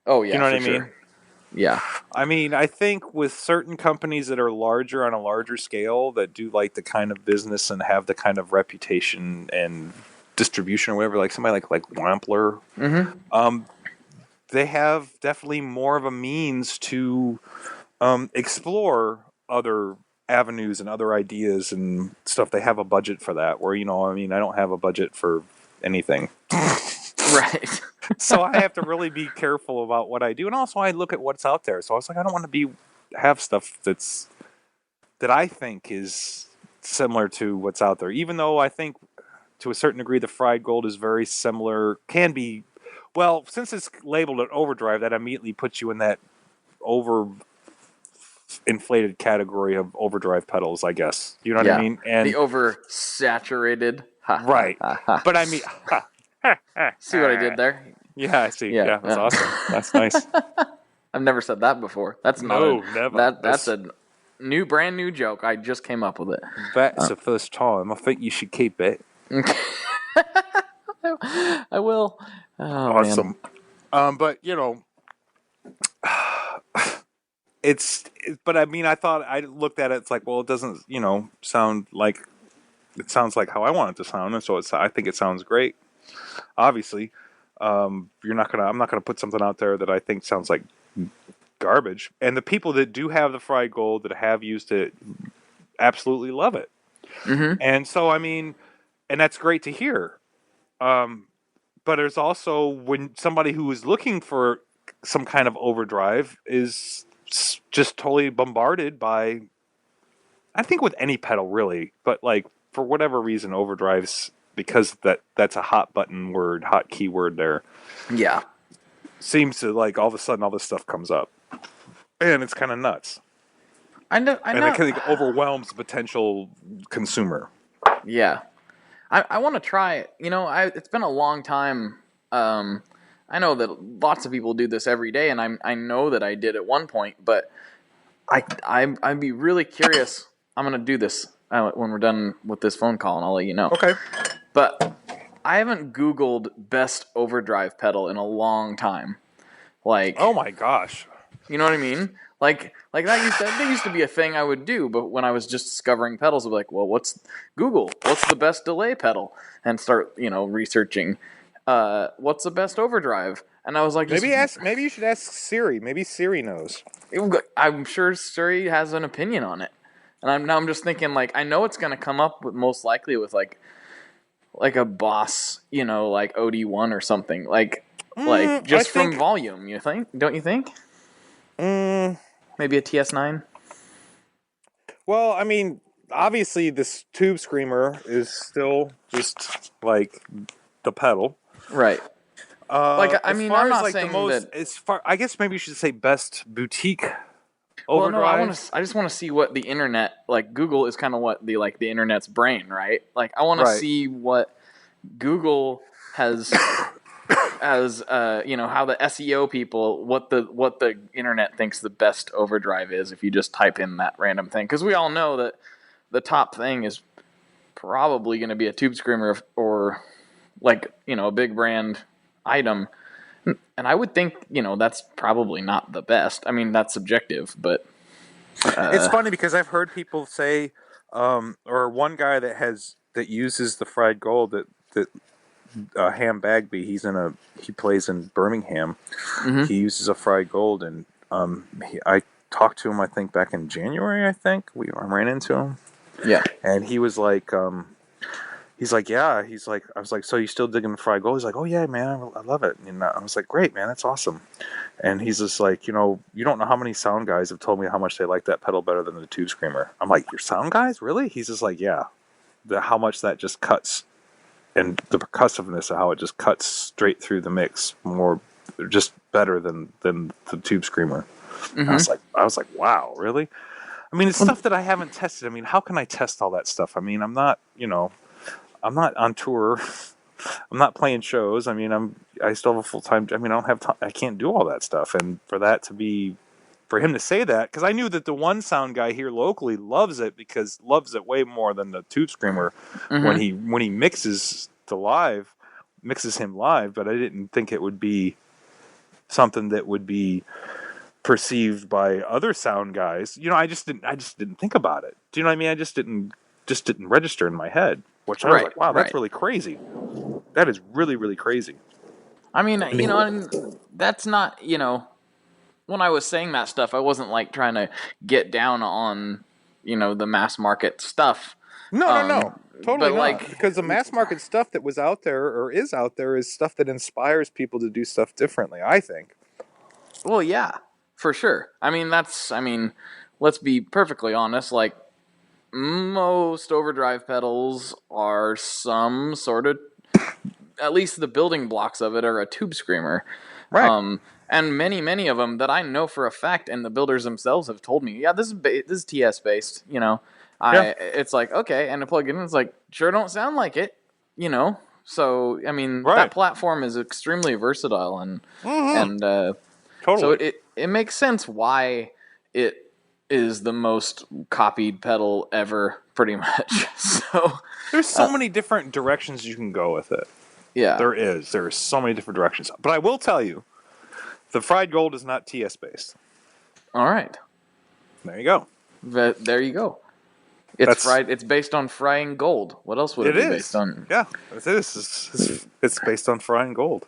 Oh, yeah. You know what I mean? Yeah. I mean, I think with certain companies that are larger on a larger scale that do like the kind of business and have the kind of reputation and distribution or whatever, like somebody like Wampler, they have definitely more of a means to explore other avenues and other ideas and stuff. They have a budget for that, where I don't have a budget for anything. Right. So I have to really be careful about what I do, and also I look at what's out there. So I was like, I don't want to have stuff that I think is similar to what's out there, even though I think to a certain degree the fried gold is very similar, can be. Well, since it's labeled an overdrive, that immediately puts you in that over inflated category of overdrive pedals, I guess. You know what I mean? And the oversaturated. right. But I mean, See what I did there? yeah, I see. Yeah, that's awesome. That's nice. I've never said that before. That's never. That's a brand new joke. I just came up with it. That's the first time. I think you should keep it. I will. Oh, awesome. Man. But but I mean, I looked at it. It's like, well, it doesn't, sound like it sounds like how I want it to sound, and so I think it sounds great. Obviously, I'm not gonna put something out there that I think sounds like garbage. And the people that do have the fried gold, that have used it, absolutely love it. Mm-hmm. And so, I mean, and that's great to hear. But there's also, when somebody who is looking for some kind of overdrive is just totally bombarded by, I think with any pedal really, but like for whatever reason, overdrives, because that's a hot button word, hot keyword there. Yeah. Seems to, like, all of a sudden all this stuff comes up. And it's kind of nuts. I know. And it kind of overwhelms the potential consumer. Yeah. I want to try it. It's been a long time. I know that lots of people do this every day, and I know that I did at one point, but I'd be really curious. I'm going to do this when we're done with this phone call, and I'll let you know. Okay. But I haven't Googled best overdrive pedal in a long time. Like, oh my gosh. You know what I mean? Like that used to be a thing I would do, but when I was just discovering pedals, I'd be like, well, what's the best delay pedal? And start, researching what's the best overdrive. And I was like, maybe you should ask Siri. Maybe Siri knows. I'm sure Siri has an opinion on it. And I'm just thinking, like, I know it's going to come up with, most likely, with like a Boss, like OD1 or something, like just from volume. You think? Don't you think? Maybe a TS9. Well, I mean, obviously this tube screamer is still just like the pedal, right? I mean, I'm not saying that. I guess maybe you should say best boutique overdrive. Well, no, I just want to see what the internet, like Google, is kind of what the internet's brain, right? Like, I want to see what Google has. As how the SEO people, what the internet thinks the best overdrive is, if you just type in that random thing, because we all know that the top thing is probably going to be a tube screamer or a big brand item, and I would think that's probably not the best. I mean, that's subjective, but it's funny because I've heard people say, or one guy that uses the fried gold that. Ham Bagby, he plays in Birmingham. Mm-hmm. He uses a fried gold, and I talked to him, I think back in January. I ran into him. Yeah, and he was like, he's like, yeah. He's like, I was like, so you still digging the fried gold? He's like, oh yeah, man, I love it. And I was like, great, man, that's awesome. And he's just like, you don't know how many sound guys have told me how much they like that pedal better than the tube screamer. I'm like, your sound guys, really? He's just like, yeah, how much that just cuts. And the percussiveness of how it just cuts straight through the mix, more just better than the tube screamer. Mm-hmm. I was like, wow, really? I mean, it's stuff that I haven't tested. I mean, how can I test all that stuff? I mean, I'm not on tour. I'm not playing shows. I mean, I still have a full-time. I mean, I don't have time. I can't do all that stuff. And for him to say that, because I knew that the one sound guy here locally loves it way more than the tube screamer. Mm-hmm. when he mixes him live, but I didn't think it would be something that would be perceived by other sound guys. I just didn't think about it. Do you know what I mean? I just didn't register in my head, which I was like, wow, that's really crazy. That is really, really crazy. I mean, and that's not, when I was saying that stuff, I wasn't like trying to get down on, the mass market stuff. No. Totally not. Because the mass market stuff that was out there or is out there is stuff that inspires people to do stuff differently, I think. Well, yeah, for sure. I mean, let's be perfectly honest. Like, most overdrive pedals are some sort of at least the building blocks of it are a tube screamer. Right. And many of them that I know for a fact, and the builders themselves have told me, yeah, this is TS based. It's like, okay, and to plug it in, it's like, sure don't sound like it. So I mean, Right. that platform is extremely versatile, and Totally. so it makes sense why it is the most copied pedal ever, pretty much. So there's so many different directions you can go with it. yeah, There are so many different directions. But I will tell you, the Fried Gold is not TS based. all right. There you go. But there you go. It's based on frying gold. What else would it be based on? Yeah, it is. It's based on frying gold.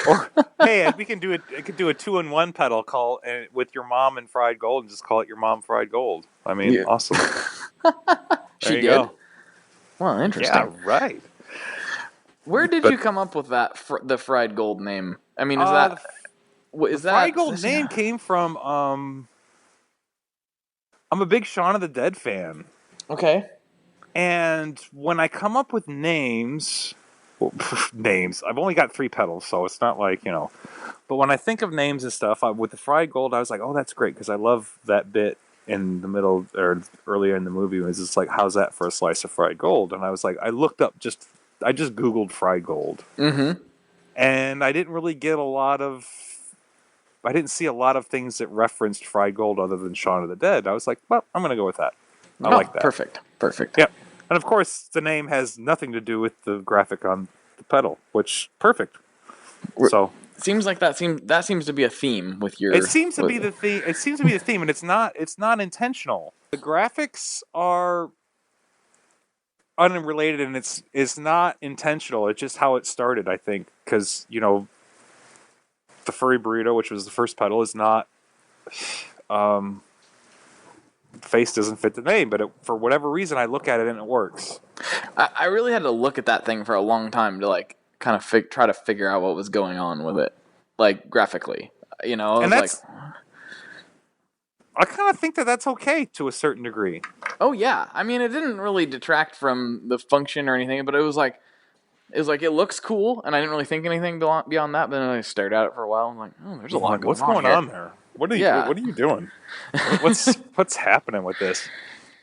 Or hey, we can do it. I could do a 2-in-1 pedal call with your mom and fried gold, and just call it your mom fried gold. I mean, Yeah. awesome. She did. Go. Well, interesting. Yeah, right. Where did you come up with that the fried gold name? I mean, is the fried gold name came from? I'm a big Shaun of the Dead fan. Okay. And when I come up with names, I've only got 3 pedals, so it's not like, But when I think of names and stuff, with the fried gold, I was like, oh, that's great, because I love that bit in the middle, or earlier in the movie, was just like, how's that for a slice of fried gold? And I was like, I just Googled fried gold. Mm-hmm. And I didn't really get I didn't see a lot of things that referenced fried gold other than Shaun of the Dead. I was like, well, I'm going to go with that. I like that. Perfect. Yep. And of course, the name has nothing to do with the graphic on the pedal, which perfect. So seems like that seems to be a theme with your. It seems to be the theme. It seems to be the theme, and it's not intentional. The graphics are unrelated, and it's not intentional. It's just how it started, I think, because the furry burrito, which was the first pedal, is not. Face doesn't fit the name, but for whatever reason, I look at it and it works. I really had to look at that thing for a long time to like kind of try to figure out what was going on with it, like graphically. I kind of think that's okay to a certain degree. Oh yeah, I mean, it didn't really detract from the function or anything, but it was like it looks cool, and I didn't really think anything beyond that. But then I stared at it for a while. I'm like, oh, there's a lot going on. What's going on there? What are you doing? What's happening with this?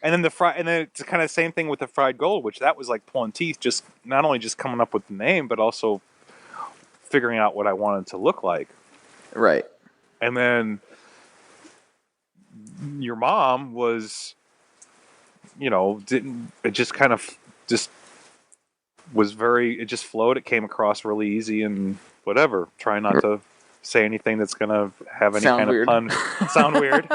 And then it's kind of the same thing with the fried gold, which that was like pulling teeth, just not only just coming up with the name, but also figuring out what I wanted to look like. Right. And then your mom was, it just kind of just was it just flowed. It came across really easy and whatever. Try not to say anything that's going to have any kind of pun. Sound weird.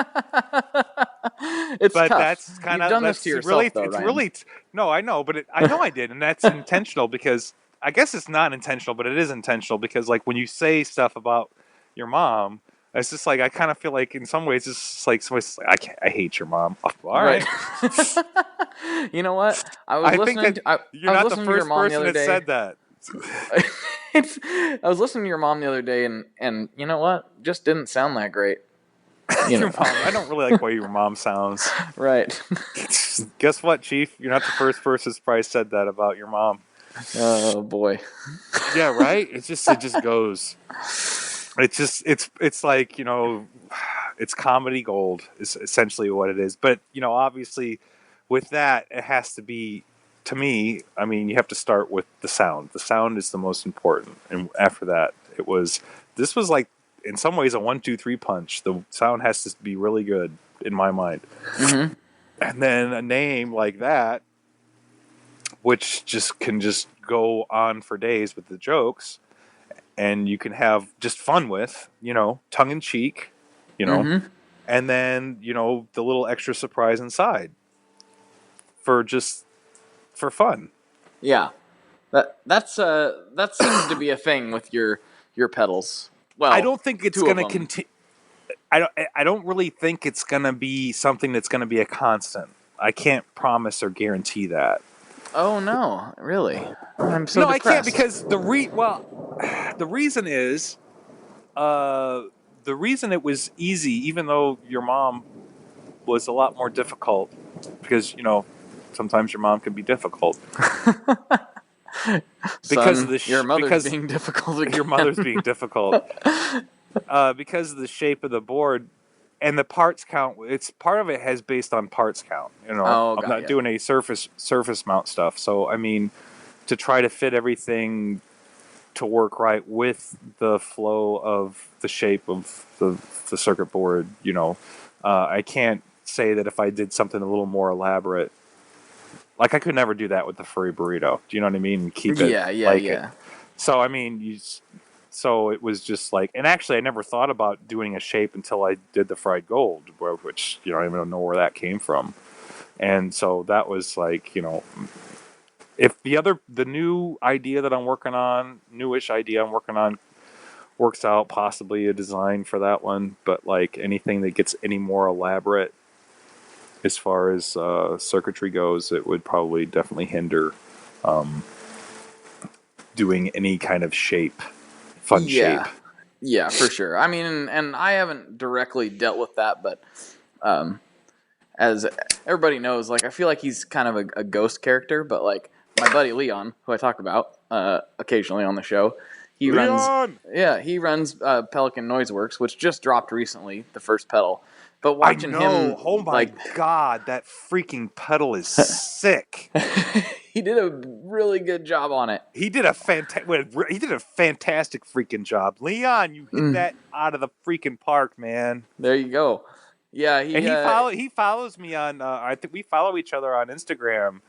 It's but tough. That's kind You've done this to yourself, though, it's Ryan. really no, I know, but I know I did, and that's intentional, because I guess it's not intentional, but it is intentional, because like when you say stuff about your mom, it's just like I kind of feel like in some ways it's just like somebody's like, I hate your mom. Oh, all right. You know what? I was listening to your mom the other day. Said that. I was listening to your mom the other day, and you know what? Just didn't sound that great. Your mom. I don't really like the way your mom sounds. Right. Guess what, Chief? You're not the first person who's probably said that about your mom. Oh boy. Yeah, right? It just goes. It's like, it's comedy gold is essentially what it is. But, obviously with that, it has to be, to me, I mean, you have to start with the sound. The sound is the most important. And after that, this was like, in some ways, a 1-2-3 punch. The sound has to be really good in my mind. Mm-hmm. And then a name like that, which can go on for days with the jokes, and you can have just fun with, tongue in cheek, Mm-hmm. and then, the little extra surprise inside for fun. Yeah. That seems to be a thing with your pedals. Well, I don't think it's going to continue. I don't really think it's going to be something that's going to be a constant. I can't promise or guarantee that. Oh no, really? I'm so depressed. I can't, because the reason is, the reason it was easy, even though your mom was a lot more difficult, because sometimes your mom can be difficult. Because Son, of the your mother's because being difficult again. your mother's being difficult. Because of the shape of the board and the parts count, it's part of it has based on parts count. You know, Oh, I'm got not ya. doing any surface mount stuff. So I mean, to try to fit everything to work right with the flow of the shape of the circuit board, you know, I can't say that if I did something a little more elaborate, like I could never do that with the furry burrito. Do you know what I mean? And keep it like it. So I mean, so it was just like, and actually, I never thought about doing a shape until I did the fried gold, which you know I don't even know where that came from. And so that was like, you know, if the new idea that I'm working on, newish idea I'm working on, works out, possibly a design for that one. But like anything that gets any more elaborate as far as circuitry goes, it would probably definitely hinder doing any kind of shape. Fun shape. Yeah, for sure. I mean, and I haven't directly dealt with that, but as everybody knows, like I feel like he's kind of a ghost character, but like my buddy Leon, who I talk about occasionally on the show, he runs Pelican Noiseworks, which just dropped recently, the first pedal. But watching him, oh my god, that freaking pedal is sick. he did a really good job on it. He did a fantastic freaking job. Leon, you hit that out of the freaking park, man. There you go. Yeah, he follows me on. I think we follow each other on Instagram,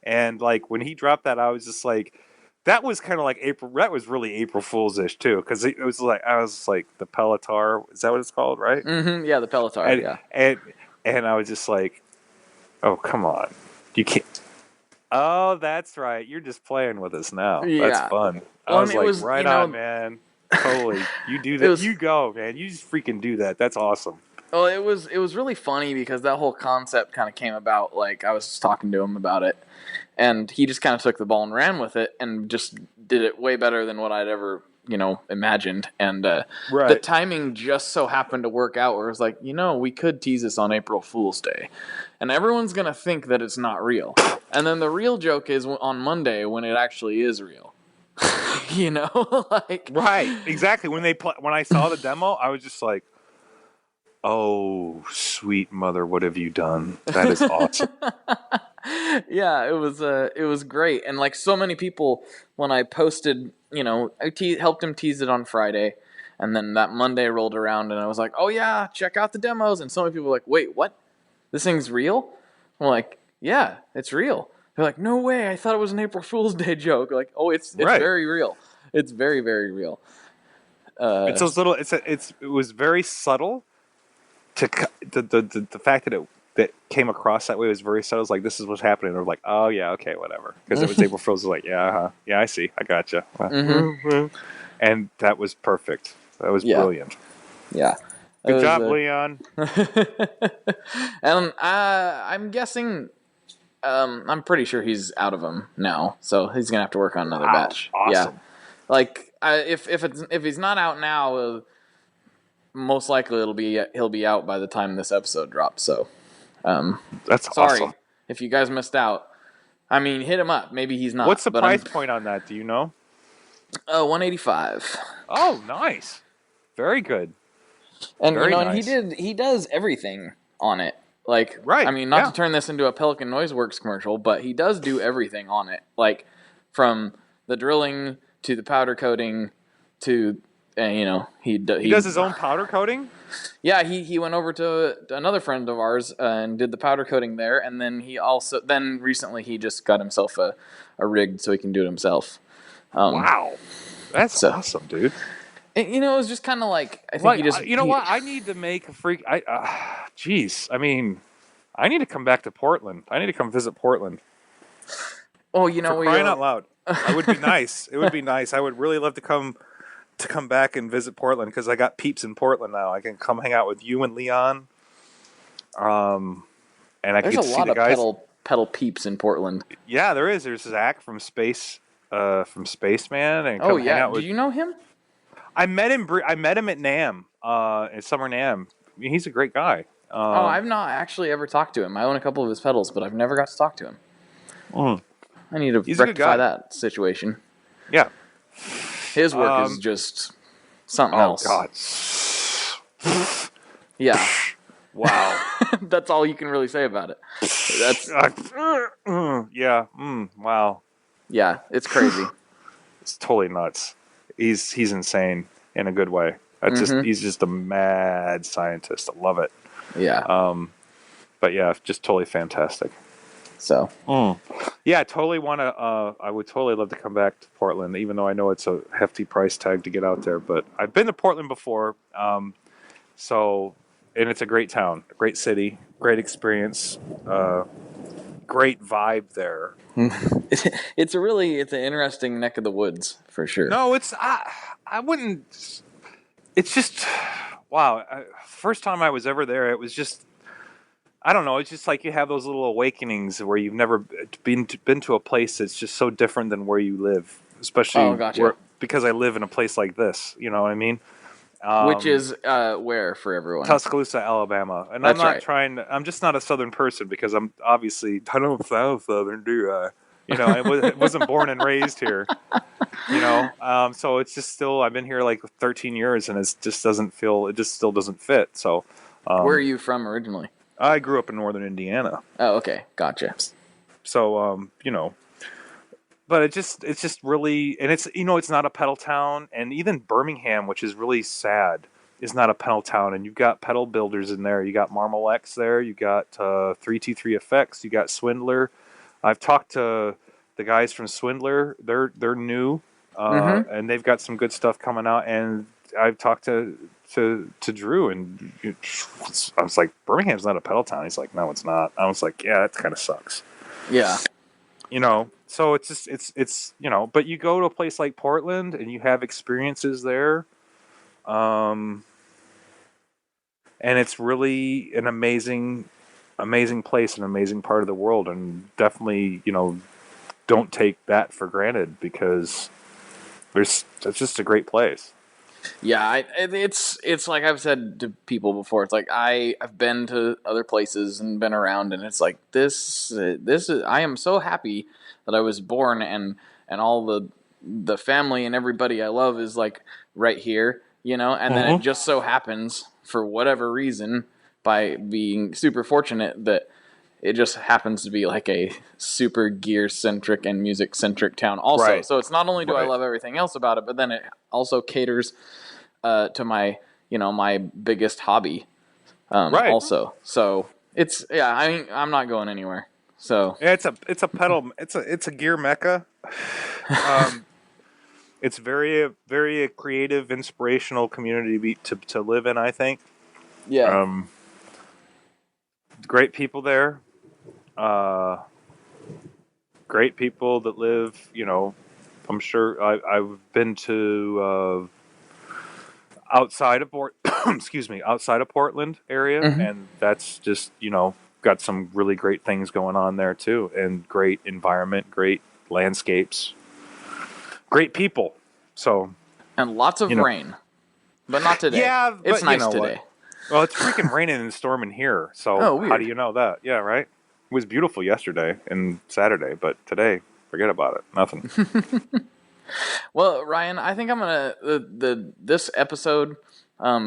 and like when he dropped that, I was just like, that was kind of like April. That was really April Fool's ish too, because it was like I was like the Pelotar. Is that what it's called, right? Mm-hmm, yeah, the Pelotar. And I was just like, oh come on, you can't. Oh, that's right. You're just playing with us now. Yeah. That's fun. I Well, was it like, was, right you know, on, man. Totally. You do that. You go, man. You just freaking do that. That's awesome. Well, it was really funny because that whole concept kind of came about. Like I was talking to him about it, and he just kind of took the ball and ran with it, and just did it way better than what I'd ever, imagined. And the timing just so happened to work out. Where it was like, we could tease this on April Fool's Day, and everyone's gonna think that it's not real. And then the real joke is on Monday when it actually is real. Like right, exactly. When I saw the demo, I was just like, oh, sweet mother, what have you done? That is awesome. Yeah, it was great. And like so many people, when I posted, I helped him tease it on Friday, and then that Monday rolled around, and I was like, oh yeah, check out the demos. And so many people were like, wait, what? This thing's real? I'm like, yeah, it's real. They're like, no way, I thought it was an April Fool's Day joke. Like, oh, it's very real. It's very, very real. It's those little. It was very subtle. The fact that came across that way was very subtle. It's like, this is what's happening. They're like, oh yeah, okay, whatever. Because it was April Fool's. Like, yeah, I see, I gotcha. Mm-hmm. And that was perfect. That was brilliant. Yeah. Good job, Leon. And I'm guessing. I'm pretty sure he's out of them now, so he's gonna have to work on another batch. Awesome. Yeah, like if he's not out now, most likely he'll be out by the time this episode drops. So, that's sorry awesome. If you guys missed out. I mean, hit him up. Maybe he's not. What's the price point on that? Do you know? $185. Oh, nice. Very good. And Very nice. And he does everything on it. Like, right. I mean, not to turn this into a Pelican Noiseworks commercial, but he does do everything on it. Like, from the drilling to the powder coating to, he does his own powder coating? Yeah, he went over to another friend of ours and did the powder coating there, and then recently he just got himself a rig so he can do it himself. Wow. That's awesome, dude. And, it was just kind of like, I think he just... what? I need to make a freak... Jeez. I mean, I need to come back to Portland. I need to come visit Portland. Oh, For crying out loud. It would be nice. It would be nice. I would really love to come back and visit Portland because I got peeps in Portland now. I can come hang out with you and Leon. And I can get to see the guys. There's a lot of pedal peeps in Portland. Yeah, there is. There's Zach from Spaceman. And hang out with... Do you know him? I met him at NAMM, at Summer NAMM. I mean, he's a great guy. I've not actually ever talked to him. I own a couple of his pedals, but I've never got to talk to him. I need to He's a good rectify guy. that situation. Yeah. His work is just something else. God. Yeah. Wow. That's all you can really say about it. That's Yeah. Wow. yeah, it's crazy. It's totally nuts. He's insane in a good way. He's just a mad scientist. I love it. Yeah. But yeah, just totally fantastic. So Yeah, I totally want to. I would totally love to come back to Portland, even though I know it's a hefty price tag to get out there. But I've been to Portland before, and it's a great town, a great city, great experience, great vibe there. it's an interesting neck of the woods for sure. No, I wouldn't. It's just wow. First time I was ever there, it was just. I don't know. It's just like you have those little awakenings where you've never been to a place that's just so different than where you live, especially because I live in a place like this. You know what I mean? Which is where for everyone? Tuscaloosa, Alabama. And That's I'm just not a Southern person because I'm obviously I don't sound Southern, do I? You know, I wasn't born and raised here. You know, so it's just still I've been here like 13 years and it just still doesn't fit. So, where are you from originally? I grew up in northern Indiana. Oh, okay, gotcha. So, you know, but it's just really, and it's not a pedal town, and even Birmingham, which is really sad, is not a pedal town, and you've got pedal builders in there. You got Marmalex there, you got 323 Effects, you got Swindler. I've talked to the guys from Swindler. They're new, and they've got some good stuff coming out, and I've talked to Drew, and I was like, Birmingham's not a pedal town. He's like, no, it's not. I was like, yeah, that kind of sucks. Yeah. You know, so it's just, it's, you know, but you go to a place like Portland and you have experiences there. And it's really an amazing place, an amazing part of the world. And definitely, you know, don't take that for granted because it's just a great place. Yeah, it's like I've said to people before. It's like I've been to other places and been around, and it's like this is. I am so happy that I was born, and all the family and everybody I love is like right here, you know. And then it just so happens, for whatever reason, by being super fortunate, that it just happens to be like a super gear centric and music centric town also. Right. So it's not only do I love everything else about it, but then it also caters to my, you know, my biggest hobby also. So it's, yeah, I mean, I'm not going anywhere. So yeah, it's a pedal, it's a gear mecca. It's very a creative, inspirational community to live in, I think. yeah. Great people there. Great people that live, you know, I'm sure I've been to outside of outside of Portland area, and that's just, you know, got some really great things going on there too, and great environment, great landscapes, great people. So And lots of rain, but not today. Yeah, but it's nice you know today. what? Well, it's freaking raining and storming here. So how do you know that? Yeah, right. It was beautiful yesterday and Saturday, but today, forget about it. Nothing. Well, Ryan, I think I'm gonna this episode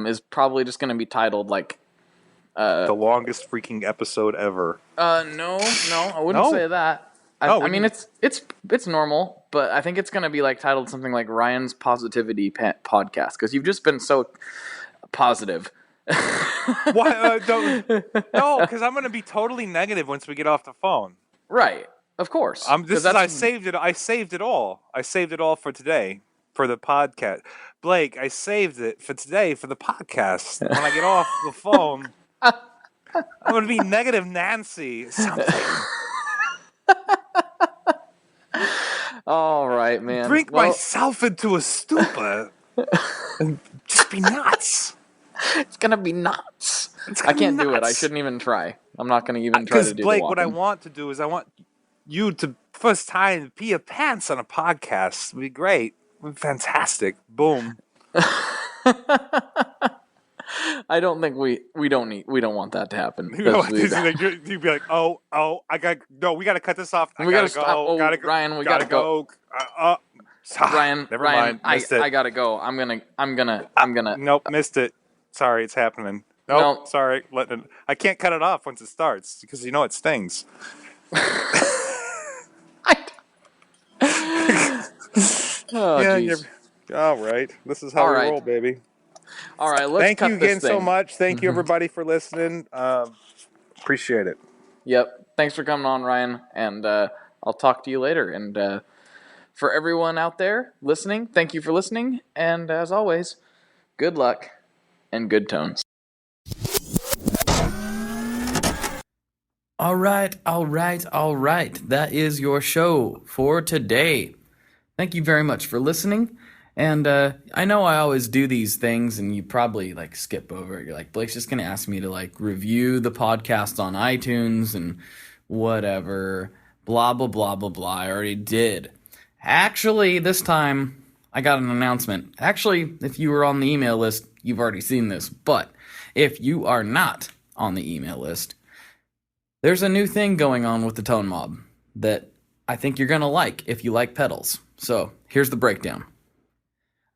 is probably just gonna be titled like The longest freaking episode ever. No, I wouldn't say that. I mean it's normal, but I think it's gonna be like titled something like Ryan's Positivity Podcast, because you've just been so positive. Why? No, because I'm going to be totally negative once we get off the phone. Right, of course. I saved it. I saved it all. I saved it all for today, for the podcast. Blake, I saved it for today for the podcast. When I get off the phone, I'm going to be negative Nancy. All right, man. Drink myself into a stupor and just be nuts. It's gonna be nuts. I can't do it. I shouldn't even try. I'm not gonna even try to do Blake, the what I want to do is I want you to first time pee your pants on a podcast. It'd be great. It'd be fantastic. Boom. I don't think we don't want that to happen. You'd be like, oh, we got to cut this off. We gotta stop. Oh, Ryan, we gotta go. Ryan, never mind. Missed it. I gotta go. I'm gonna. Nope, missed it. Sorry, it's happening. Nope. Sorry, I can't cut it off once it starts because it stings. All right. This is how we roll, baby. All right, let's Thank you again so much. Thank you, everybody, for listening. Appreciate it. Yep. Thanks for coming on, Ryan, and I'll talk to you later. And for everyone out there listening, thank you for listening, and as always, good luck and good tones. All right. That is your show for today. Thank you very much for listening. And I know I always do these things, and you probably skip over it. You're like, Blake's just gonna ask me to review the podcast on iTunes and whatever, blah blah blah blah blah. I already did. Actually, this time I got an announcement. Actually, if you were on the email list, you've already seen this. But if you are not on the email list, there's a new thing going on with the Tone Mob that I think you're gonna like if you like pedals. So here's the breakdown.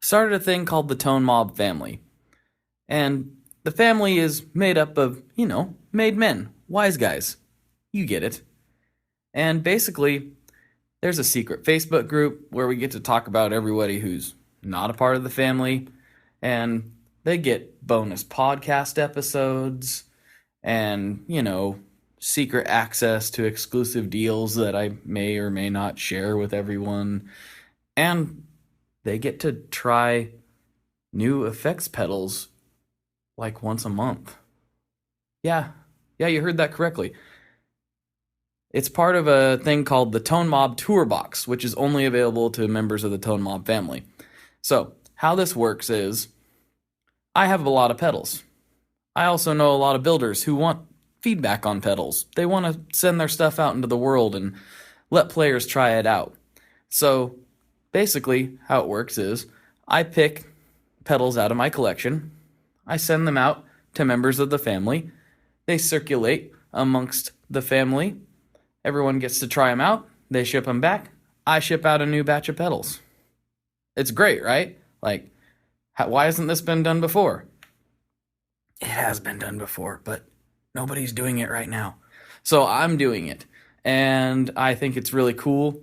Started a thing called the Tone Mob family. And the family is made up of, made men, wise guys. You get it. And basically, there's a secret Facebook group where we get to talk about everybody who's not a part of the family. And they get bonus podcast episodes and, secret access to exclusive deals that I may or may not share with everyone. And they get to try new effects pedals once a month. Yeah, you heard that correctly. It's part of a thing called the Tone Mob Tour Box, which is only available to members of the Tone Mob family. So, how this works is, I have a lot of pedals. I also know a lot of builders who want feedback on pedals. They want to send their stuff out into the world and let players try it out. So, basically, how it works is, I pick pedals out of my collection, I send them out to members of the family, they circulate amongst the family, everyone gets to try them out, they ship them back, I ship out a new batch of pedals. It's great, right? Why hasn't this been done before? It has been done before, but nobody's doing it right now. So I'm doing it, and I think it's really cool.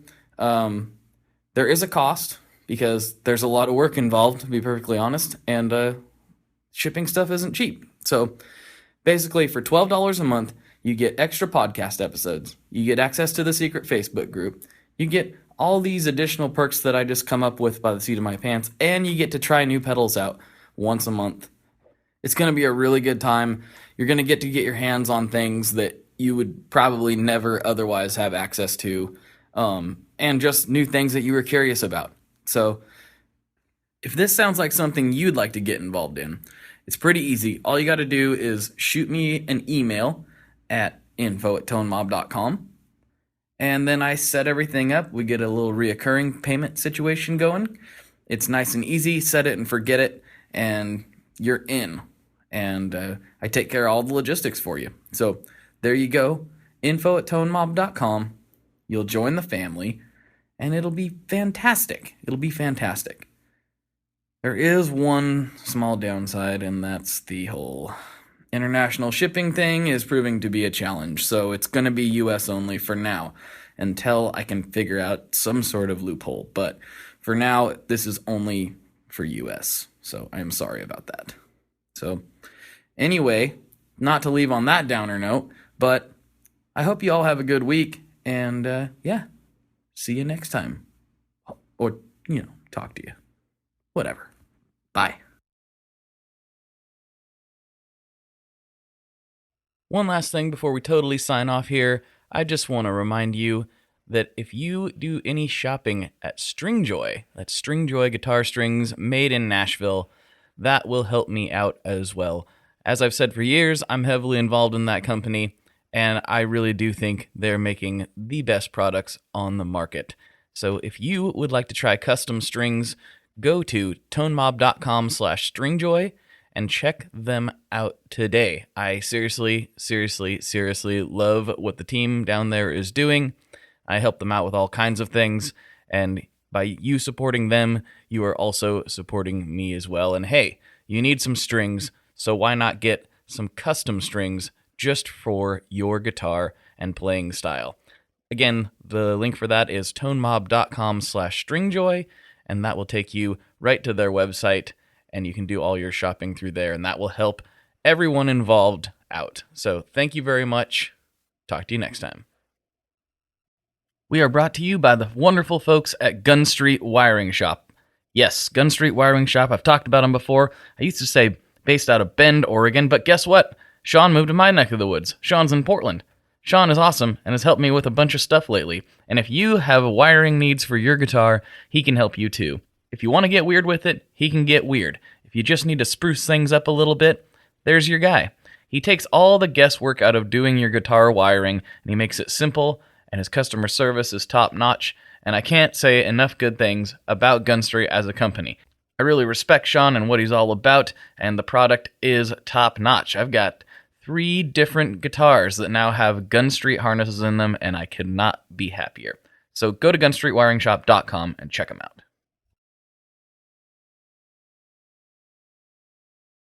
There is a cost, because there's a lot of work involved, to be perfectly honest, and shipping stuff isn't cheap. So basically, for $12 a month, you get extra podcast episodes, you get access to the secret Facebook group, you get all these additional perks that I just come up with by the seat of my pants, and you get to try new pedals out once a month. It's going to be a really good time. You're going to get your hands on things that you would probably never otherwise have access to. And just new things that you were curious about. So, if this sounds like something you'd like to get involved in, it's pretty easy. All you got to do is shoot me an email at info@tonemob.com, and then I set everything up. We get a little reoccurring payment situation going. It's nice and easy. Set it and forget it, and you're in. And I take care of all the logistics for you. So, there you go. info@tonemob.com. You'll join the family, and it'll be fantastic. There is one small downside, and that's the whole international shipping thing is proving to be a challenge. So it's going to be US only for now, until I can figure out some sort of loophole. But for now, this is only for US. So I'm sorry about that. So anyway, not to leave on that downer note, but I hope you all have a good week. And, see you next time. Or, talk to you. Whatever. Bye. One last thing before we totally sign off here. I just want to remind you that if you do any shopping at Stringjoy, that's Stringjoy guitar strings made in Nashville, that will help me out as well. As I've said for years, I'm heavily involved in that company, and I really do think they're making the best products on the market. So if you would like to try custom strings, go to tonemob.com/stringjoy and check them out today. I seriously love what the team down there is doing. I help them out with all kinds of things, and by you supporting them, you are also supporting me as well. And hey, you need some strings, so why not get some custom strings just for your guitar and playing style? Again, the link for that is tonemob.com/stringjoy, and that will take you right to their website, and you can do all your shopping through there, and that will help everyone involved out. So thank you very much. Talk to you next time. We are brought to you by the wonderful folks at Gun Street Wiring Shop. Yes, Gun Street Wiring Shop. I've talked about them before. I used to say based out of Bend, Oregon, but guess what? Sean moved to my neck of the woods. Sean's in Portland. Sean is awesome and has helped me with a bunch of stuff lately. And if you have wiring needs for your guitar, he can help you too. If you want to get weird with it, he can get weird. If you just need to spruce things up a little bit, there's your guy. He takes all the guesswork out of doing your guitar wiring, and he makes it simple, and his customer service is top-notch, and I can't say enough good things about Gun Street as a company. I really respect Sean and what he's all about, and the product is top-notch. I've got 3 different guitars that now have Gun Street harnesses in them, and I could not be happier. So go to gunstreetwiringshop.com and check them out.